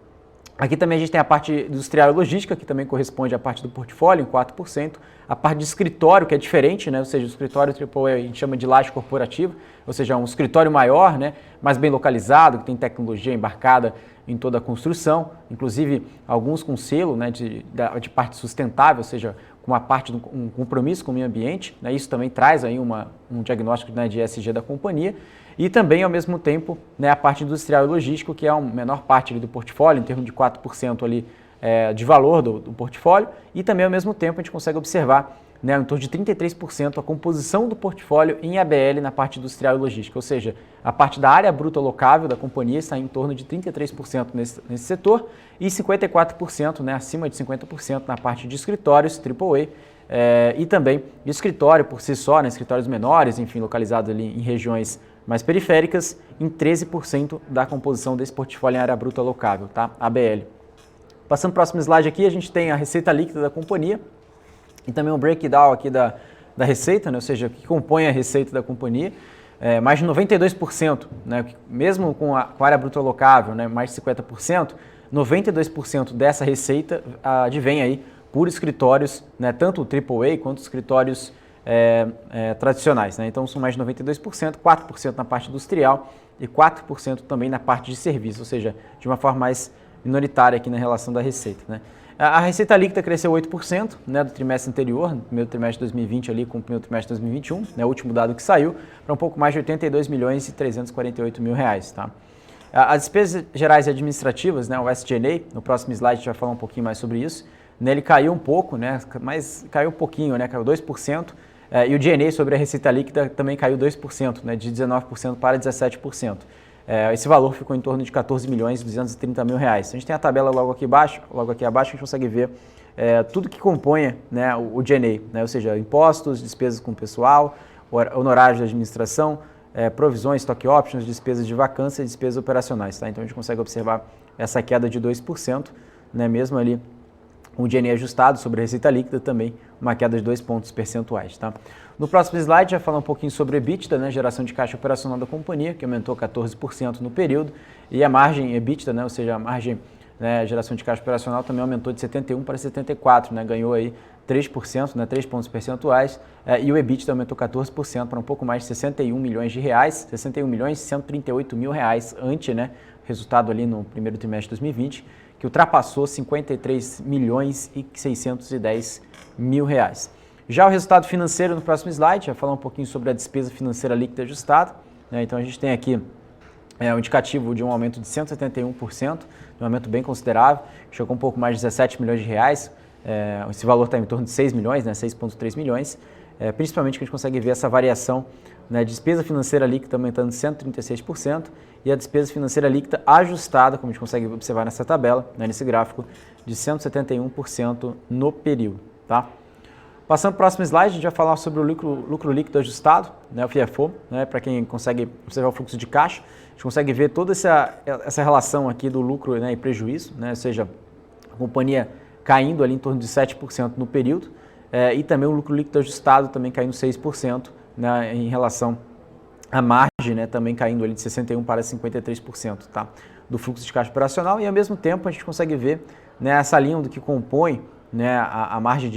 Aqui também a gente tem a parte industrial e logística, que também corresponde à parte do portfólio, em 4%. A parte de escritório, que é diferente, né? Ou seja, o escritório AAA a gente chama de laje corporativa, ou seja, um escritório maior, né? Mais bem localizado, que tem tecnologia embarcada em toda a construção, inclusive alguns com selo, né, de parte sustentável, ou seja, com uma parte de um compromisso com o meio ambiente, né? Isso também traz aí um diagnóstico, né, de ESG da companhia. E também, ao mesmo tempo, né, a parte industrial e logístico, que é a menor parte ali do portfólio, em termos de 4% ali, de valor do portfólio. E também, ao mesmo tempo, a gente consegue observar, né, em torno de 33% a composição do portfólio em ABL na parte industrial e logística. Ou seja, a parte da área bruta locável da companhia está em torno de 33% nesse setor e 54%, né, acima de 50% na parte de escritórios AAA. E também de escritório por si só, né, escritórios menores, enfim, localizados ali em regiões mais periféricas, em 13% da composição desse portfólio em área bruta locável, tá? ABL. Passando para o próximo slide aqui, a gente tem a receita líquida da companhia e também um breakdown aqui da receita, né? Ou seja, o que compõe a receita da companhia. Mais de 92%, né? Mesmo com a área bruta locável, né? Mais de 50%, 92% dessa receita advém aí por escritórios, né? Tanto o AAA quanto escritórios tradicionais, né? Então são mais de 92%, 4% na parte industrial e 4% também na parte de serviço, ou seja, de uma forma mais minoritária aqui na relação da receita, né? A receita líquida cresceu 8%, né, do trimestre anterior, no primeiro trimestre de 2020 ali com o primeiro trimestre de 2021, né, o último dado que saiu, para um pouco mais de 82 milhões e 348 mil reais, tá? As despesas gerais e administrativas, né, o SG&A, no próximo slide a gente vai falar um pouquinho mais sobre isso, né, ele caiu um pouco, né, mas caiu um pouquinho, né, caiu 2%, e o G&A sobre a receita líquida também caiu 2%, né, de 19% para 17%. Esse valor ficou em torno de 14 milhões e 230 mil reais. A gente tem a tabela logo aqui abaixo, a gente consegue ver tudo que compõe, né, o G&A, né, ou seja, impostos, despesas com pessoal, honorários de administração, provisões, stock options, despesas de vacância e despesas operacionais. Tá? Então a gente consegue observar essa queda de 2%, né, mesmo ali o G&A ajustado sobre a receita líquida também, uma queda de 2 pontos percentuais. Tá? No próximo slide, já falar um pouquinho sobre o EBITDA, né, geração de caixa operacional da companhia, que aumentou 14% no período, e a margem EBITDA, né, ou seja, a margem, né, geração de caixa operacional também aumentou de 71% para 74%, né, ganhou aí 3%, né, 3 pontos percentuais, e o EBITDA aumentou 14% para um pouco mais de 61 milhões de reais, 61 milhões e 138 mil reais ante, né, resultado ali no primeiro trimestre de 2020, que ultrapassou 53 milhões e 610 mil reais. Já o resultado financeiro no próximo slide, vai falar um pouquinho sobre a despesa financeira líquida ajustada, né? Então a gente tem aqui um indicativo de um aumento de 171%, um aumento bem considerável, chegou um pouco mais de 17 milhões de reais, esse valor está em torno de 6 milhões, né? 6,3 milhões, principalmente que a gente consegue ver essa variação, né? Despesa financeira líquida aumentando 136% e a despesa financeira líquida ajustada, como a gente consegue observar nessa tabela, né? Nesse gráfico, de 171% no período, tá? Passando para o próximo slide, a gente vai falar sobre o lucro líquido ajustado, né, o FFO, né, para quem consegue observar o fluxo de caixa. A gente consegue ver toda essa relação aqui do lucro, né, e prejuízo, né, ou seja, a companhia caindo ali em torno de 7% no período, e também o lucro líquido ajustado também caindo 6%, né, em relação à margem, né, também caindo ali de 61% para 53%, tá, do fluxo de caixa operacional. E ao mesmo tempo a gente consegue ver, né, essa linha do que compõe, né, a margem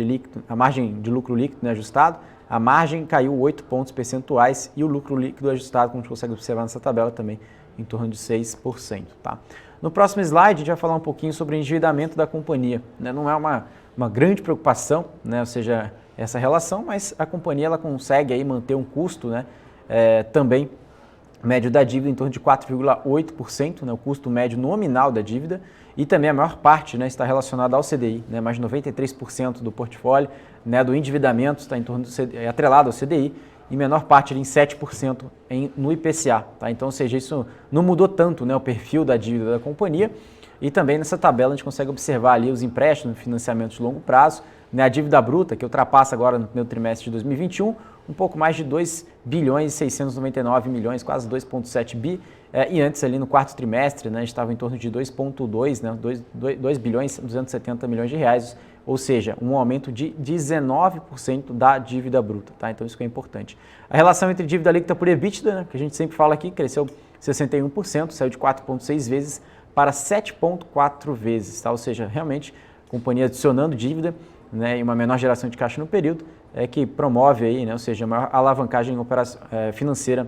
de lucro líquido, né, ajustado, a margem caiu 8 pontos percentuais e o lucro líquido ajustado, como a gente consegue observar nessa tabela também, em torno de 6%. Tá? No próximo slide, a gente vai falar um pouquinho sobre o endividamento da companhia. Né? Não é uma grande preocupação, né, ou seja, essa relação, mas a companhia ela consegue aí manter um custo, né, também médio da dívida em torno de 4,8%, né, o custo médio nominal da dívida, e também a maior parte, né, está relacionada ao CDI, né, mais de 93% do portfólio, né, do endividamento está em torno do CDI, é atrelado ao CDI, e menor parte ali, em 7% no IPCA. Tá? Então, ou seja, isso não mudou tanto, né, o perfil da dívida da companhia, e também nessa tabela a gente consegue observar ali os empréstimos e financiamentos de longo prazo, né, a dívida bruta, que ultrapassa agora no primeiro trimestre de 2021, um pouco mais de 2 bilhões e 699 milhões, quase 2,7 bi, e antes ali no quarto trimestre, né, a gente estava em torno de 2,2, né, 2 bilhões e 270 milhões de reais, ou seja, um aumento de 19% da dívida bruta, tá? Então isso que é importante. A relação entre dívida líquida por EBITDA, né, que a gente sempre fala aqui, cresceu 61%, saiu de 4,6 vezes para 7,4 vezes, tá? Ou seja, realmente a companhia adicionando dívida, né, e uma menor geração de caixa no período, que promove aí, né, ou seja, maior alavancagem financeira,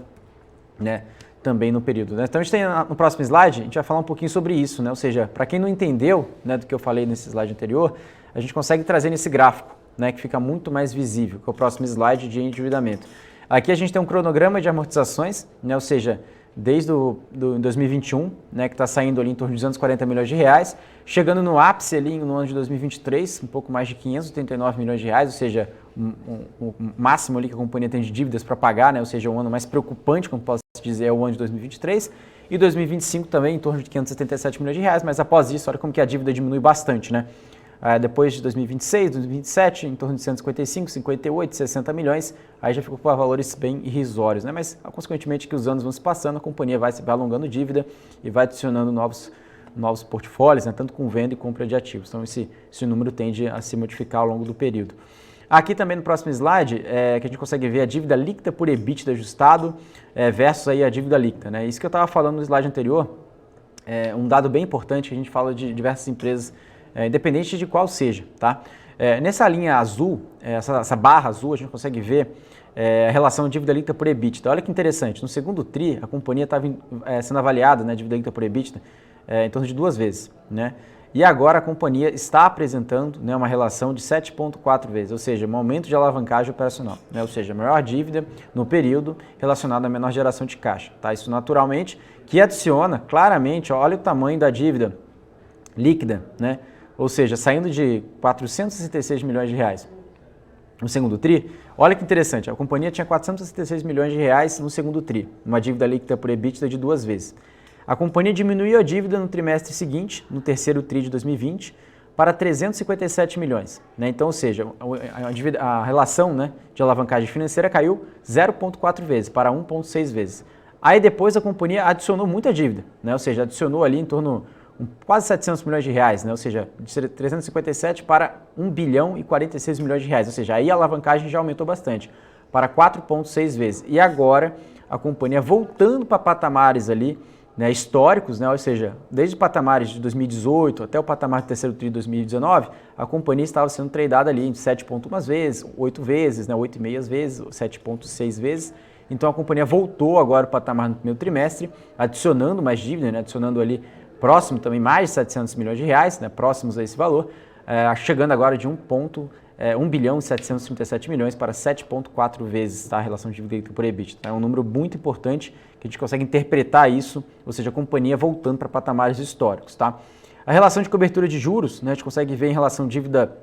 né, também no período. Né? Então a gente tem no próximo slide, a gente vai falar um pouquinho sobre isso, né, ou seja, para quem não entendeu, né, do que eu falei nesse slide anterior, a gente consegue trazer nesse gráfico, né, que fica muito mais visível, que é o próximo slide de endividamento. Aqui a gente tem um cronograma de amortizações, né, ou seja, desde 2021, né, que está saindo ali em torno de 240 milhões de reais, chegando no ápice ali no ano de 2023, um pouco mais de 589 milhões de reais, ou seja, o máximo ali que a companhia tem de dívidas para pagar, né, ou seja, o ano mais preocupante, como posso dizer, é o ano de 2023, e 2025 também em torno de 577 milhões de reais, mas após isso, olha como que a dívida diminui bastante, né? Depois de 2026, 2027, em torno de 155, 58, 60 milhões, aí já ficou para valores bem irrisórios, né? Mas, consequentemente, que os anos vão se passando, a companhia vai alongando dívida e vai adicionando novos portfólios, né? Tanto com venda e compra de ativos. Então, esse número tende a se modificar ao longo do período. Aqui também no próximo slide, que a gente consegue ver a dívida líquida por EBITDA ajustado versus aí a dívida líquida, né? Isso que eu estava falando no slide anterior, um dado bem importante que a gente fala de diversas empresas, independente de qual seja, tá? Nessa linha azul, essa barra azul, a gente consegue ver a relação dívida líquida por EBITDA. Olha que interessante, no segundo TRI, a companhia estava sendo avaliada, né, dívida líquida por EBITDA, em torno de 2 vezes, né? E agora a companhia está apresentando, né, uma relação de 7,4 vezes, ou seja, um aumento de alavancagem operacional, né? Ou seja, maior dívida no período relacionado à menor geração de caixa, tá? Isso naturalmente que adiciona claramente, olha o tamanho da dívida líquida, né? Ou seja, saindo de 466 milhões de reais no segundo TRI, olha que interessante, a companhia tinha 466 milhões de reais no segundo TRI, uma dívida líquida por EBITDA de 2 vezes. A companhia diminuiu a dívida no trimestre seguinte, no terceiro TRI de 2020, para 357 milhões. Né? Então, ou seja, a relação, né, de alavancagem financeira caiu 0,4 vezes para 1,6 vezes. Aí depois a companhia adicionou muita dívida, né? Ou seja, adicionou ali em torno quase 700 milhões de reais, né? Ou seja, de 357 para 1 bilhão e 46 milhões de reais, ou seja, aí a alavancagem já aumentou bastante, para 4,6 vezes. E agora a companhia voltando para patamares ali, né, históricos, né, ou seja, desde patamares de 2018 até o patamar do terceiro TRI de 2019, a companhia estava sendo tradeada ali em 7,1 vezes, 8 vezes, né, 8,5 vezes, 7,6 vezes. Então a companhia voltou agora para o patamar no primeiro trimestre, adicionando mais dívida, né, adicionando ali próximo também mais de 700 milhões de reais, né, próximos a esse valor, chegando agora de 1 bilhão e 737 milhões para 7,4 vezes, tá, a relação de dívida líquida por EBITDA. É um número muito importante que a gente consegue interpretar isso, ou seja, a companhia voltando para patamares históricos. Tá? A relação de cobertura de juros, né, a gente consegue ver em relação dívida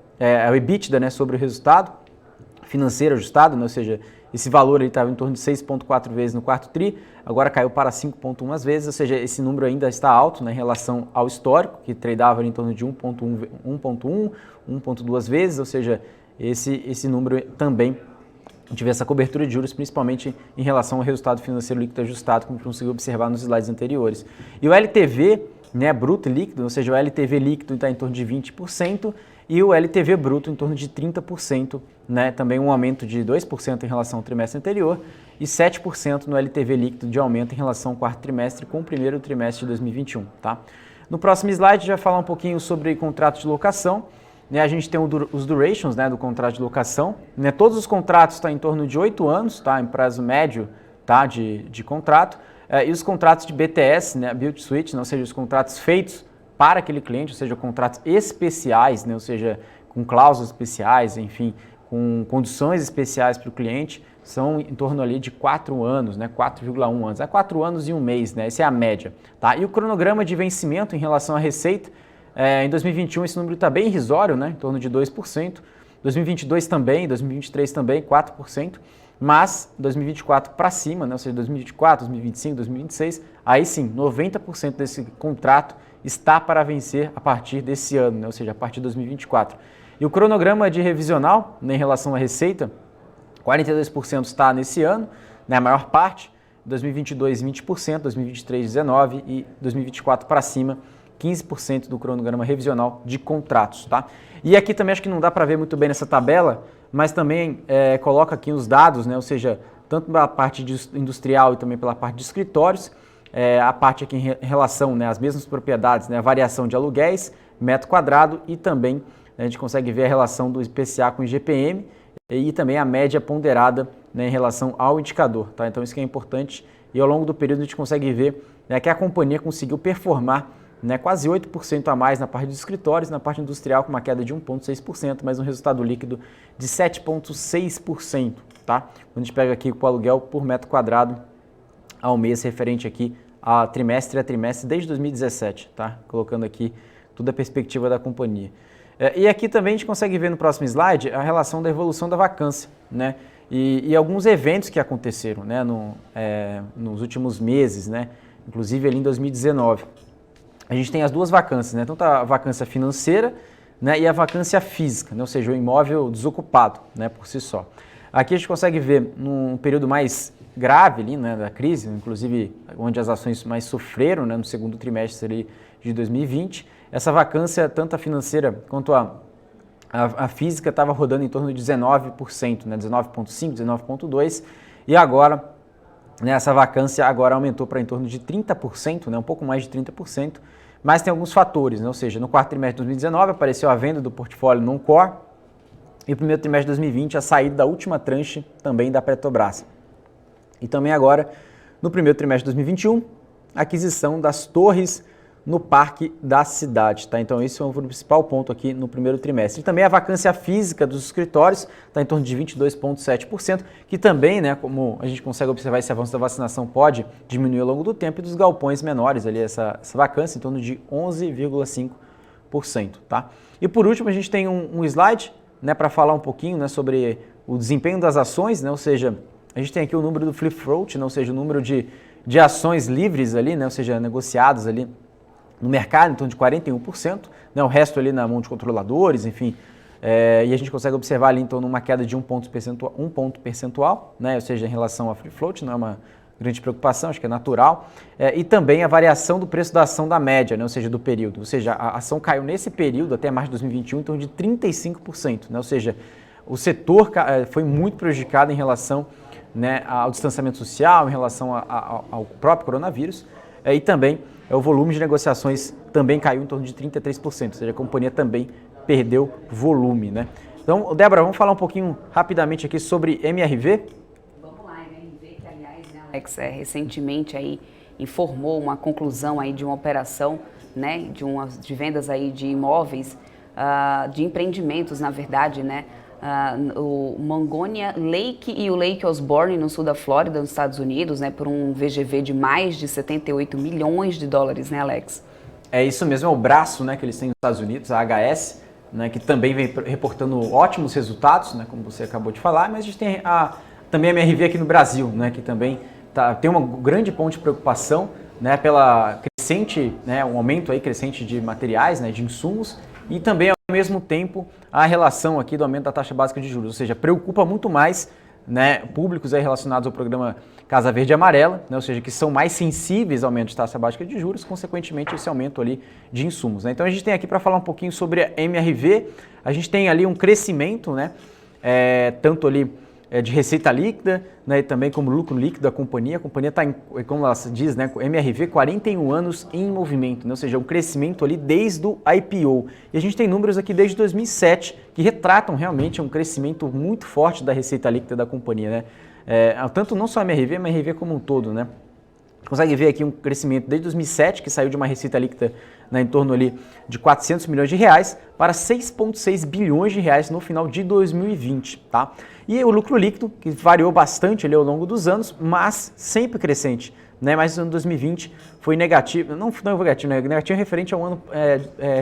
ao EBITDA, né, sobre o resultado financeiro ajustado, né, ou seja, esse valor estava em torno de 6,4 vezes no quarto TRI, agora caiu para 5,1 vezes, ou seja, esse número ainda está alto, né, em relação ao histórico, que tradeava em torno de 1,1, 1,2 vezes, ou seja, esse número também tive essa cobertura de juros, principalmente em relação ao resultado financeiro líquido ajustado, como conseguiu observar nos slides anteriores. E o LTV, né, bruto líquido, ou seja, o LTV líquido está em torno de 20% e o LTV bruto em torno de 30%, né, também um aumento de 2% em relação ao trimestre anterior e 7% no LTV líquido de aumento em relação ao quarto trimestre com o primeiro trimestre de 2021. Tá? No próximo slide, a gente vai falar um pouquinho sobre contrato de locação. Né, a gente tem os durations, né, do contrato de locação. Né, todos os contratos estão em torno de 8 anos, tá, em prazo médio, tá, de contrato. E os contratos de BTS, né, Build to Suit, né, ou seja, os contratos feitos para aquele cliente, ou seja, contratos especiais, né, ou seja, com cláusulas especiais, enfim, com condições especiais para o cliente, são em torno ali de 4 anos, né? 4,1 anos. 4 anos e 1 mês, né? Essa é a média. Tá? E o cronograma de vencimento em relação à receita, em 2021 esse número está bem irrisório, né? Em torno de 2%. 2022 também, 2023 também, 4%. Mas 2024 para cima, né? Ou seja, 2024, 2025, 2026, aí sim, 90% desse contrato está para vencer a partir desse ano, né? Ou seja, a partir de 2024. E o cronograma de revisional, né, em relação à receita, 42% está nesse ano, né, a maior parte, 2022 20%, 2023 19% e 2024 para cima, 15% do cronograma revisional de contratos. Tá? E aqui também acho que não dá para ver muito bem nessa tabela, mas também coloca aqui os dados, né, ou seja, tanto pela parte industrial e também pela parte de escritórios, a parte aqui em relação, né, às mesmas propriedades, né, a variação de aluguéis, metro quadrado e também a gente consegue ver a relação do IPCA com o IGPM e também a média ponderada, né, em relação ao indicador. Tá? Então isso que é importante e ao longo do período a gente consegue ver, né, que a companhia conseguiu performar, né, quase 8% a mais na parte dos escritórios, na parte industrial com uma queda de 1,6%, mas um resultado líquido de 7,6%. Tá? Quando a gente pega aqui o aluguel por metro quadrado ao mês referente aqui a trimestre desde 2017, tá? Colocando aqui toda a perspectiva da companhia. E aqui também a gente consegue ver no próximo slide a relação da evolução da vacância, né? E alguns eventos que aconteceram, né, nos últimos meses, né? Inclusive ali em 2019. A gente tem as duas vacâncias, né? Tanto a vacância financeira, né, e a vacância física, né? Ou seja, o imóvel desocupado, né, por si só. Aqui a gente consegue ver num período mais grave ali, né, da crise, inclusive onde as ações mais sofreram, né, no segundo trimestre ali de 2020, essa vacância, tanto a financeira quanto a física, estava rodando em torno de 19%, né, 19,5%, 19,2%, e agora, né, essa vacância agora aumentou para em torno de 30%, né, um pouco mais de 30%, mas tem alguns fatores, né, ou seja, no quarto trimestre de 2019 apareceu a venda do portfólio non-core, e no primeiro trimestre de 2020 a saída da última tranche também da Petrobras. E também agora, no primeiro trimestre de 2021, a aquisição das torres no Parque da Cidade. Tá? Então, esse é o principal ponto aqui no primeiro trimestre. E também a vacância física dos escritórios está em torno de 22,7%, que também, né, como a gente consegue observar, esse avanço da vacinação pode diminuir ao longo do tempo, e dos galpões menores, ali, essa vacância em torno de 11,5%. Tá? E por último, a gente tem um slide, né, para falar um pouquinho, né, sobre o desempenho das ações, né, ou seja, a gente tem aqui o número do free float, né, ou seja, o número de ações livres ali, né, ou seja, negociadas ali no mercado, em torno de 41%, né, o resto ali na mão de controladores, enfim, e a gente consegue observar ali então uma queda de 1 ponto percentual, né, ou seja, em relação ao free float, não é uma grande preocupação, acho que é natural, e também a variação do preço da ação da média, né, ou seja, do período, ou seja, a ação caiu nesse período até março de 2021 em torno de 35%, né, ou seja, o setor foi muito prejudicado em relação, né, ao distanciamento social, em relação ao próprio coronavírus, e também o volume de negociações também caiu em torno de 33%, ou seja, a companhia também perdeu volume, né? Então, Débora, vamos falar um pouquinho rapidamente aqui sobre MRV? Vamos lá, MRV, que aliás, né, Alex, recentemente aí informou uma conclusão aí de uma operação, né, de vendas aí de imóveis, de empreendimentos, na verdade, né? O Mongonia Lake e o Lake Osborne no sul da Flórida, nos Estados Unidos, né, por um VGV de mais de 78 milhões de dólares, né, Alex? É isso mesmo, é o braço, né, que eles têm nos Estados Unidos, a HS, né, que também vem reportando ótimos resultados, né, como você acabou de falar, mas a gente tem também a MRV aqui no Brasil, né, que também tem uma grande ponto de preocupação, né, pela crescente, né, um aumento aí crescente de materiais, né, de insumos, e também, ao mesmo tempo, a relação aqui do aumento da taxa básica de juros, ou seja, preocupa muito mais, né, públicos aí relacionados ao programa Casa Verde e Amarela, né, ou seja, que são mais sensíveis ao aumento de taxa básica de juros, consequentemente esse aumento ali de insumos. Né? Então a gente tem aqui para falar um pouquinho sobre a MRV, a gente tem ali um crescimento, né, tanto ali de receita líquida, né, e também como lucro líquido da companhia. A companhia está, como ela diz, né, MRV, 41 anos em movimento, né, ou seja, um crescimento ali desde o IPO. E a gente tem números aqui desde 2007 que retratam realmente um crescimento muito forte da receita líquida da companhia, né? Tanto não só a MRV como um todo, né? consegue ver aqui um crescimento desde 2007, que saiu de uma receita líquida em torno ali de 400 milhões de reais para 6,6 bilhões de reais no final de 2020, tá? E o lucro líquido, que variou bastante ali ao longo dos anos, mas sempre crescente, né? Mas no ano 2020 foi negativo, não foi negativo, né? Negativo referente ao ano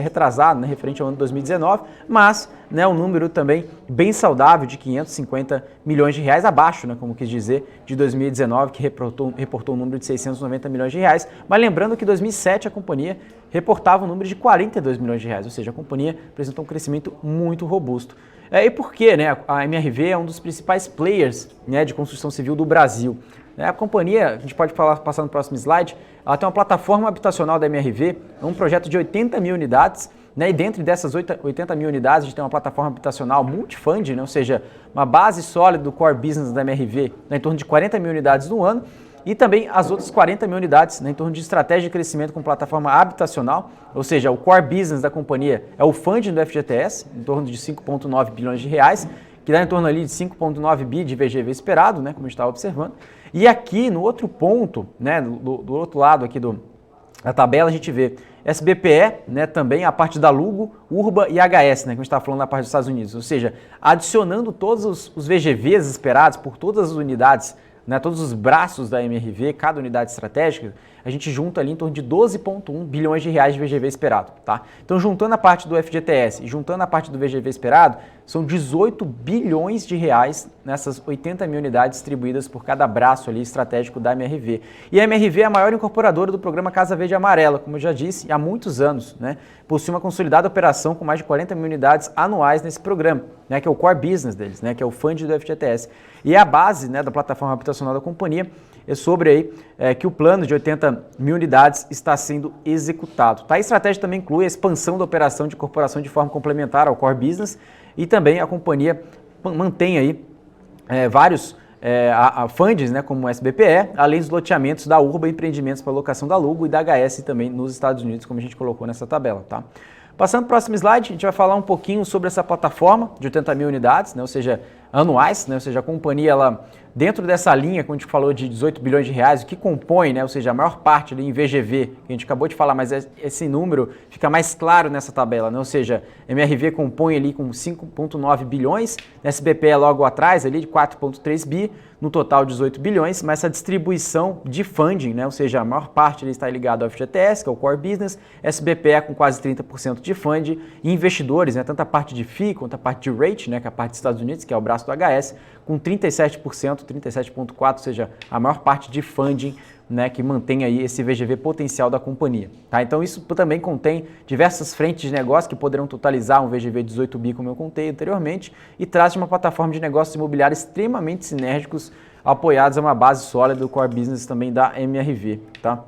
retrasado, né? Referente ao ano 2019, mas, né, um número também bem saudável de 550 milhões de reais, abaixo, né, como quis dizer, de 2019, que reportou um número de 690 milhões de reais, mas lembrando que em 2007 a companhia reportava um número de 42 milhões de reais, ou seja, a companhia apresentou um crescimento muito robusto. E por quê, né? A MRV é um dos principais players, né, de construção civil do Brasil. A companhia, a gente pode falar, passar no próximo slide, ela tem uma plataforma habitacional da MRV, um projeto de 80 mil unidades, né, e dentro dessas 80 mil unidades a gente tem uma plataforma habitacional multifund, né, ou seja, uma base sólida do core business da MRV, né, em torno de 40 mil unidades no ano, e também as outras 40 mil unidades, né, em torno de estratégia de crescimento com plataforma habitacional, ou seja, o core business da companhia é o funding do FGTS, em torno de 5,9 bilhões de reais, que dá em torno ali de 5,9 bi de VGV esperado, né, como a gente estava observando. E aqui no outro ponto, né, do outro lado aqui da tabela, a gente vê SBPE, né, também a parte da Lugo, Urba e HS, né, que a gente está falando na parte dos Estados Unidos. Ou seja, adicionando todos os VGVs esperados por todas as unidades, né, todos os braços da MRV, cada unidade estratégica, a gente junta ali em torno de 12,1 bilhões de reais de VGV esperado, tá? Então, juntando a parte do FGTS e juntando a parte do VGV esperado, são 18 bilhões de reais nessas 80 mil unidades distribuídas por cada braço ali estratégico da MRV. E a MRV é a maior incorporadora do programa Casa Verde e Amarela, como eu já disse, há muitos anos, né? Possui uma consolidada operação com mais de 40 mil unidades anuais nesse programa, né? Que é o core business deles, né? Que é o fund do FGTS. E a base, né, da plataforma habitacional da companhia é sobre aí que o plano de 80 mil unidades está sendo executado. Tá? A estratégia também inclui a expansão da operação de incorporação de forma complementar ao core business e também a companhia mantém aí vários funds, né, como o SBPE, além dos loteamentos da Urba, empreendimentos para locação da Lugo e da HS também nos Estados Unidos, como a gente colocou nessa tabela. Tá? Passando para o próximo slide, a gente vai falar um pouquinho sobre essa plataforma de 80 mil unidades, né, ou seja, anuais, né, ou seja, a companhia, ela, dentro dessa linha, como a gente falou, de 18 bilhões de reais, o que compõe, né, ou seja, a maior parte ali em VGV, que a gente acabou de falar, mas esse número fica mais claro nessa tabela, né, ou seja, MRV compõe ali com 5,9 bilhões, SBPE logo atrás ali de 4,3 bi, no total 18 bilhões, mas essa distribuição de funding, né, ou seja, a maior parte ali está ligada ao FGTS, que é o core business, SBPE com quase 30% de funding, e investidores, né, tanto a parte de FII quanto a parte de rate, né, que é a parte dos Estados Unidos, que é o braço do HS, com 37%, 37,4%, ou seja, a maior parte de funding, né, que mantém aí esse VGV potencial da companhia. Tá? Então isso também contém diversas frentes de negócio que poderão totalizar um VGV de 18 bi, como eu contei anteriormente, e traz uma plataforma de negócios imobiliários extremamente sinérgicos, apoiados a uma base sólida do core business também da MRV. Tá?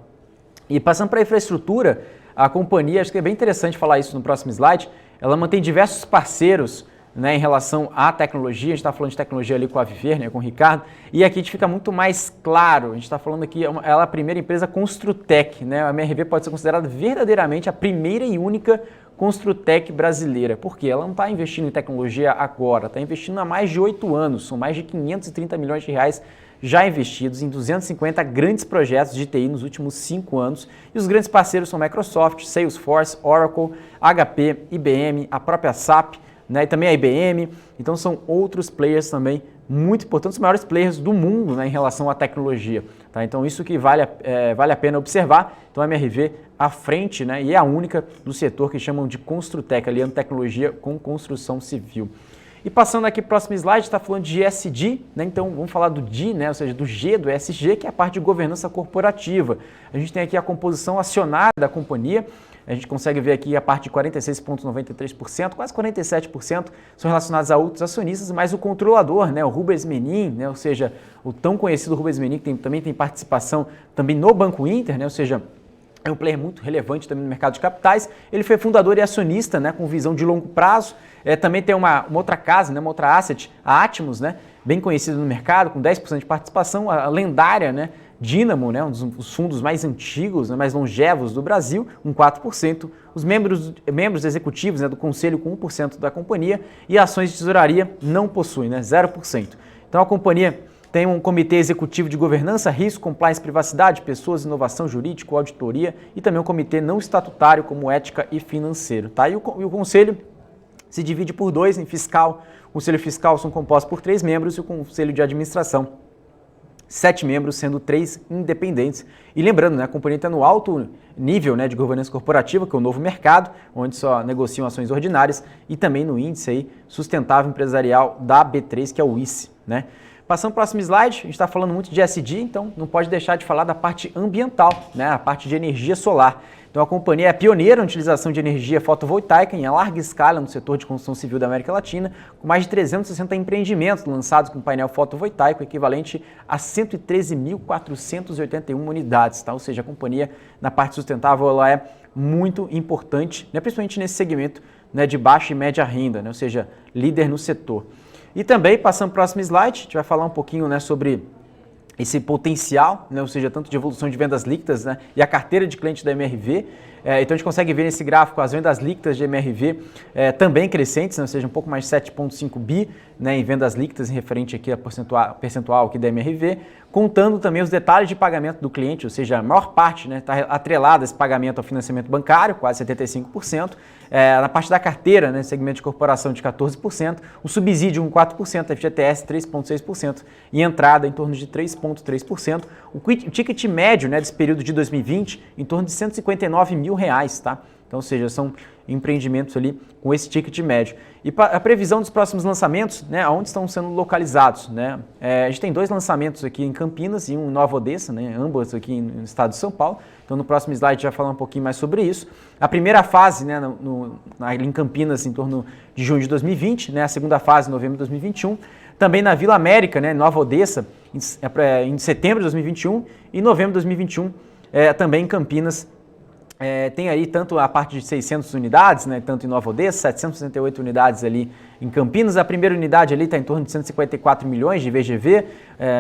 E passando para a infraestrutura, a companhia, acho que é bem interessante falar isso no próximo slide, ela mantém diversos parceiros, né, em relação à tecnologia. A gente está falando de tecnologia ali com a Viver, né, com o Ricardo, e aqui a gente fica muito mais claro, a gente está falando aqui, ela é a primeira empresa Construtec, né, a MRV pode ser considerada verdadeiramente a primeira e única Construtec brasileira, porque ela não está investindo em tecnologia agora, está investindo há mais de 8 anos, são mais de 530 milhões de reais já investidos em 250 grandes projetos de TI nos últimos 5 anos, e os grandes parceiros são Microsoft, Salesforce, Oracle, HP, IBM, a própria SAP, né, e também a IBM, então são outros players também muito importantes, os maiores players do mundo, né, em relação à tecnologia. Tá? Então isso que vale a pena observar. Então a MRV à frente, né, e é a única do setor que chamam de Construtec, aliando tecnologia com construção civil. E passando aqui para o próximo slide, está falando de ESG, né? Então vamos falar do D, né? Ou seja, do G do ESG, que é a parte de governança corporativa. A gente tem aqui a composição acionária da companhia. A gente consegue ver aqui a parte de 46,93%, quase 47% são relacionados a outros acionistas, mas o controlador, né, o Rubens Menin, né, ou seja, o tão conhecido Rubens Menin, que também tem participação também no Banco Inter, né, ou seja, é um player muito relevante também no mercado de capitais. Ele foi fundador e acionista, né, com visão de longo prazo. Também tem uma outra casa, né, uma outra asset, a Atmos, né, bem conhecida no mercado, com 10% de participação, a lendária, né, Dynamo, né, um dos fundos mais antigos, né, mais longevos do Brasil, com 4%, os membros executivos, né, do conselho com 1% da companhia, e ações de tesouraria não possuem, né, 0%. Então a companhia Tem um comitê executivo de governança, risco, compliance, privacidade, pessoas, inovação, jurídico, auditoria e também um comitê não estatutário como ética e financeiro. Tá? E o conselho se divide por 2 em fiscal. O conselho fiscal são compostos por 3 membros e o conselho de administração 7 membros, sendo 3 independentes. E lembrando, né, a companhia está no alto nível, né, de governança corporativa, que é o novo mercado, onde só negociam ações ordinárias, e também no índice aí, sustentável empresarial da B3, que é o ICE. Né? Passando para o próximo slide, a gente está falando muito de ESG, então não pode deixar de falar da parte ambiental, né, a parte de energia solar. Então a companhia é pioneira na utilização de energia fotovoltaica em larga escala no setor de construção civil da América Latina, com mais de 360 empreendimentos lançados com painel fotovoltaico, equivalente a 113.481 unidades. Tá? Ou seja, a companhia na parte sustentável ela é muito importante, né, principalmente nesse segmento, né, de baixa e média renda, né, ou seja, líder no setor. E também, passando para o próximo slide, a gente vai falar um pouquinho, né, sobre esse potencial, né, ou seja, tanto de evolução de vendas líquidas, né, e a carteira de cliente da MRV. Então a gente consegue ver nesse gráfico as vendas líquidas de MRV também crescentes, né, ou seja, um pouco mais de 7,5 bi, né, em vendas líquidas, em referente aqui a percentual aqui da MRV, contando também os detalhes de pagamento do cliente, ou seja, a maior parte está, né, atrelada esse pagamento ao financiamento bancário, quase 75%, na parte da carteira, né, segmento de corporação de 14%, o subsídio 4%, FGTS 3,6% e entrada em torno de 3,3%, o ticket médio, né, desse período de 2020 em torno de R$159 mil, tá? Então, ou seja, são empreendimentos ali com esse ticket médio. E a previsão dos próximos lançamentos, né, onde estão sendo localizados, né? A gente tem 2 lançamentos aqui em Campinas e um em Nova Odessa, né, ambos aqui no estado de São Paulo. Então, no próximo slide a gente vai falar um pouquinho mais sobre isso. A primeira fase, né, em Campinas, em torno de junho de 2020, né, a segunda fase em novembro de 2021. Também na Vila América, né, em Nova Odessa, em setembro de 2021 e novembro de 2021, também em Campinas. Tem aí tanto a parte de 600 unidades, né, tanto em Nova Odessa, 768 unidades ali em Campinas. A primeira unidade ali está em torno de 154 milhões de VGV,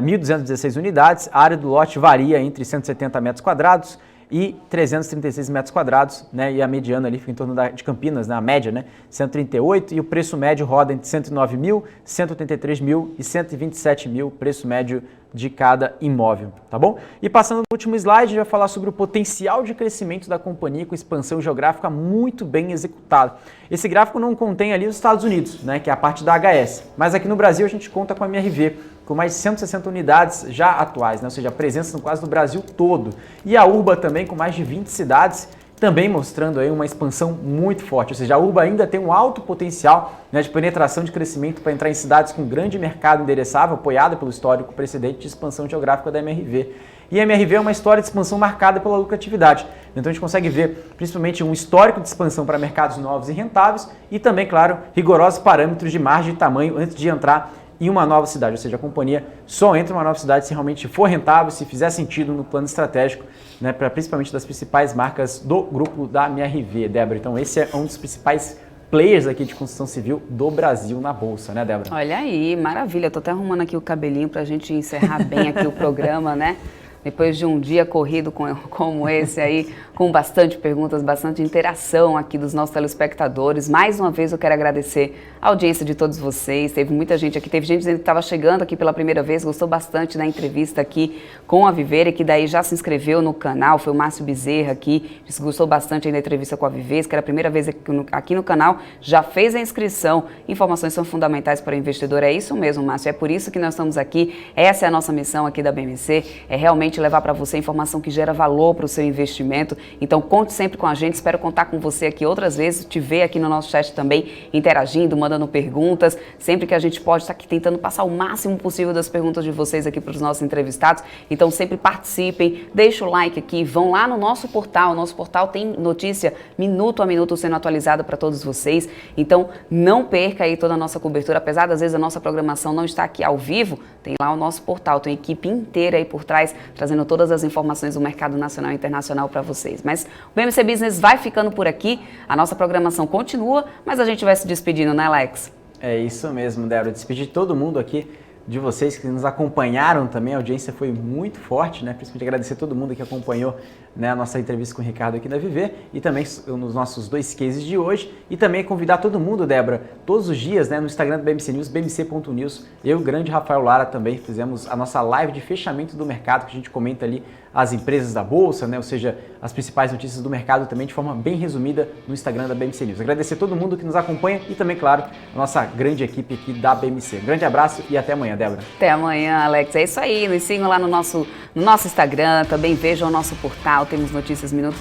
1.216 unidades. A área do lote varia entre 170 metros quadrados e 336 metros quadrados, né, e a mediana ali fica em torno de Campinas, né, a média, né, 138, e o preço médio roda entre 109 mil, 183 mil e 127 mil, preço médio de cada imóvel, tá bom? E passando no último slide, a gente vai falar sobre o potencial de crescimento da companhia com expansão geográfica muito bem executada. Esse gráfico não contém ali os Estados Unidos, né, que é a parte da HS, mas aqui no Brasil a gente conta com a MRV, com mais de 160 unidades já atuais, né, ou seja, a presença quase no Brasil todo. E a Urba também com mais de 20 cidades, também mostrando aí uma expansão muito forte, ou seja, a Urba ainda tem um alto potencial, né, de penetração de crescimento para entrar em cidades com grande mercado endereçável, apoiada pelo histórico precedente de expansão geográfica da MRV. E a MRV é uma história de expansão marcada pela lucratividade. Então a gente consegue ver principalmente um histórico de expansão para mercados novos e rentáveis e também, claro, rigorosos parâmetros de margem e tamanho antes de entrar em uma nova cidade, ou seja, a companhia só entra em uma nova cidade se realmente for rentável, se fizer sentido no plano estratégico, né, principalmente das principais marcas do grupo da MRV, Débora. Então esse é um dos principais players aqui de construção civil do Brasil na Bolsa, né, Débora? Olha aí, maravilha. Tô até arrumando aqui o cabelinho pra gente encerrar bem aqui o programa, né? Depois de um dia corrido como esse aí, com bastante perguntas, bastante interação aqui dos nossos telespectadores. Mais uma vez eu quero agradecer a audiência de todos vocês. Teve muita gente aqui, teve gente dizendo que estava chegando aqui pela primeira vez, gostou bastante da entrevista aqui com a Viveira, que daí já se inscreveu no canal. Foi o Márcio Bezerra aqui, disse que gostou bastante da entrevista com a Viveira, que era a primeira vez aqui no canal, já fez a inscrição. Informações são fundamentais para o investidor. É isso mesmo, Márcio, é por isso que nós estamos aqui. Essa é a nossa missão aqui da BMC, é realmente levar para você informação que gera valor para o seu investimento. Então conte sempre com a gente, espero contar com você aqui outras vezes, te ver aqui no nosso chat também, interagindo, mandando perguntas, sempre que a gente pode estar aqui tentando passar o máximo possível das perguntas de vocês aqui para os nossos entrevistados. Então sempre participem, deixa o like aqui, vão lá no nosso portal tem notícia minuto a minuto sendo atualizada para todos vocês. Então não perca aí toda a nossa cobertura, apesar das vezes a nossa programação não está aqui ao vivo, tem lá o nosso portal, tem equipe inteira aí por trás, trazendo todas as informações do mercado nacional e internacional para vocês. Mas o BMC Business vai ficando por aqui, a nossa programação continua, mas a gente vai se despedindo, né, Alex? É isso mesmo, Débora. Despedir de todo mundo aqui, de vocês que nos acompanharam também, a audiência foi muito forte, né? Principalmente agradecer a todo mundo que acompanhou, né, a nossa entrevista com o Ricardo aqui da Viver e também nos nossos 2 cases de hoje. E também convidar todo mundo, Débora, todos os dias, né, no Instagram do BMC News, bmc.news. Eu e o grande Rafael Lara também fizemos a nossa live de fechamento do mercado, que a gente comenta ali as empresas da Bolsa, né, ou seja, as principais notícias do mercado também de forma bem resumida no Instagram da BMC News. Agradecer a todo mundo que nos acompanha e também, claro, a nossa grande equipe aqui da BMC. Um grande abraço e até amanhã, Débora. Até amanhã, Alex. É isso aí. Nos sigam lá no nosso Instagram, também vejam o nosso portal. Temos notícias minuto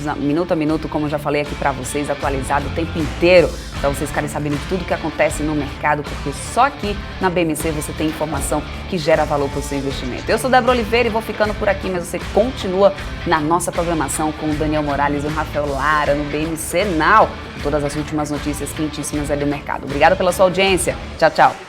a minuto, como eu já falei aqui para vocês, atualizado o tempo inteiro, para vocês ficarem sabendo de tudo que acontece no mercado, porque só aqui na BMC você tem informação que gera valor para o seu investimento. Eu sou Débora Oliveira e vou ficando por aqui, mas você continua na nossa programação com o Daniel Morales e o Rafael Lara no BMC Now, com todas as últimas notícias quentíssimas ali do mercado. Obrigada pela sua audiência. Tchau, tchau.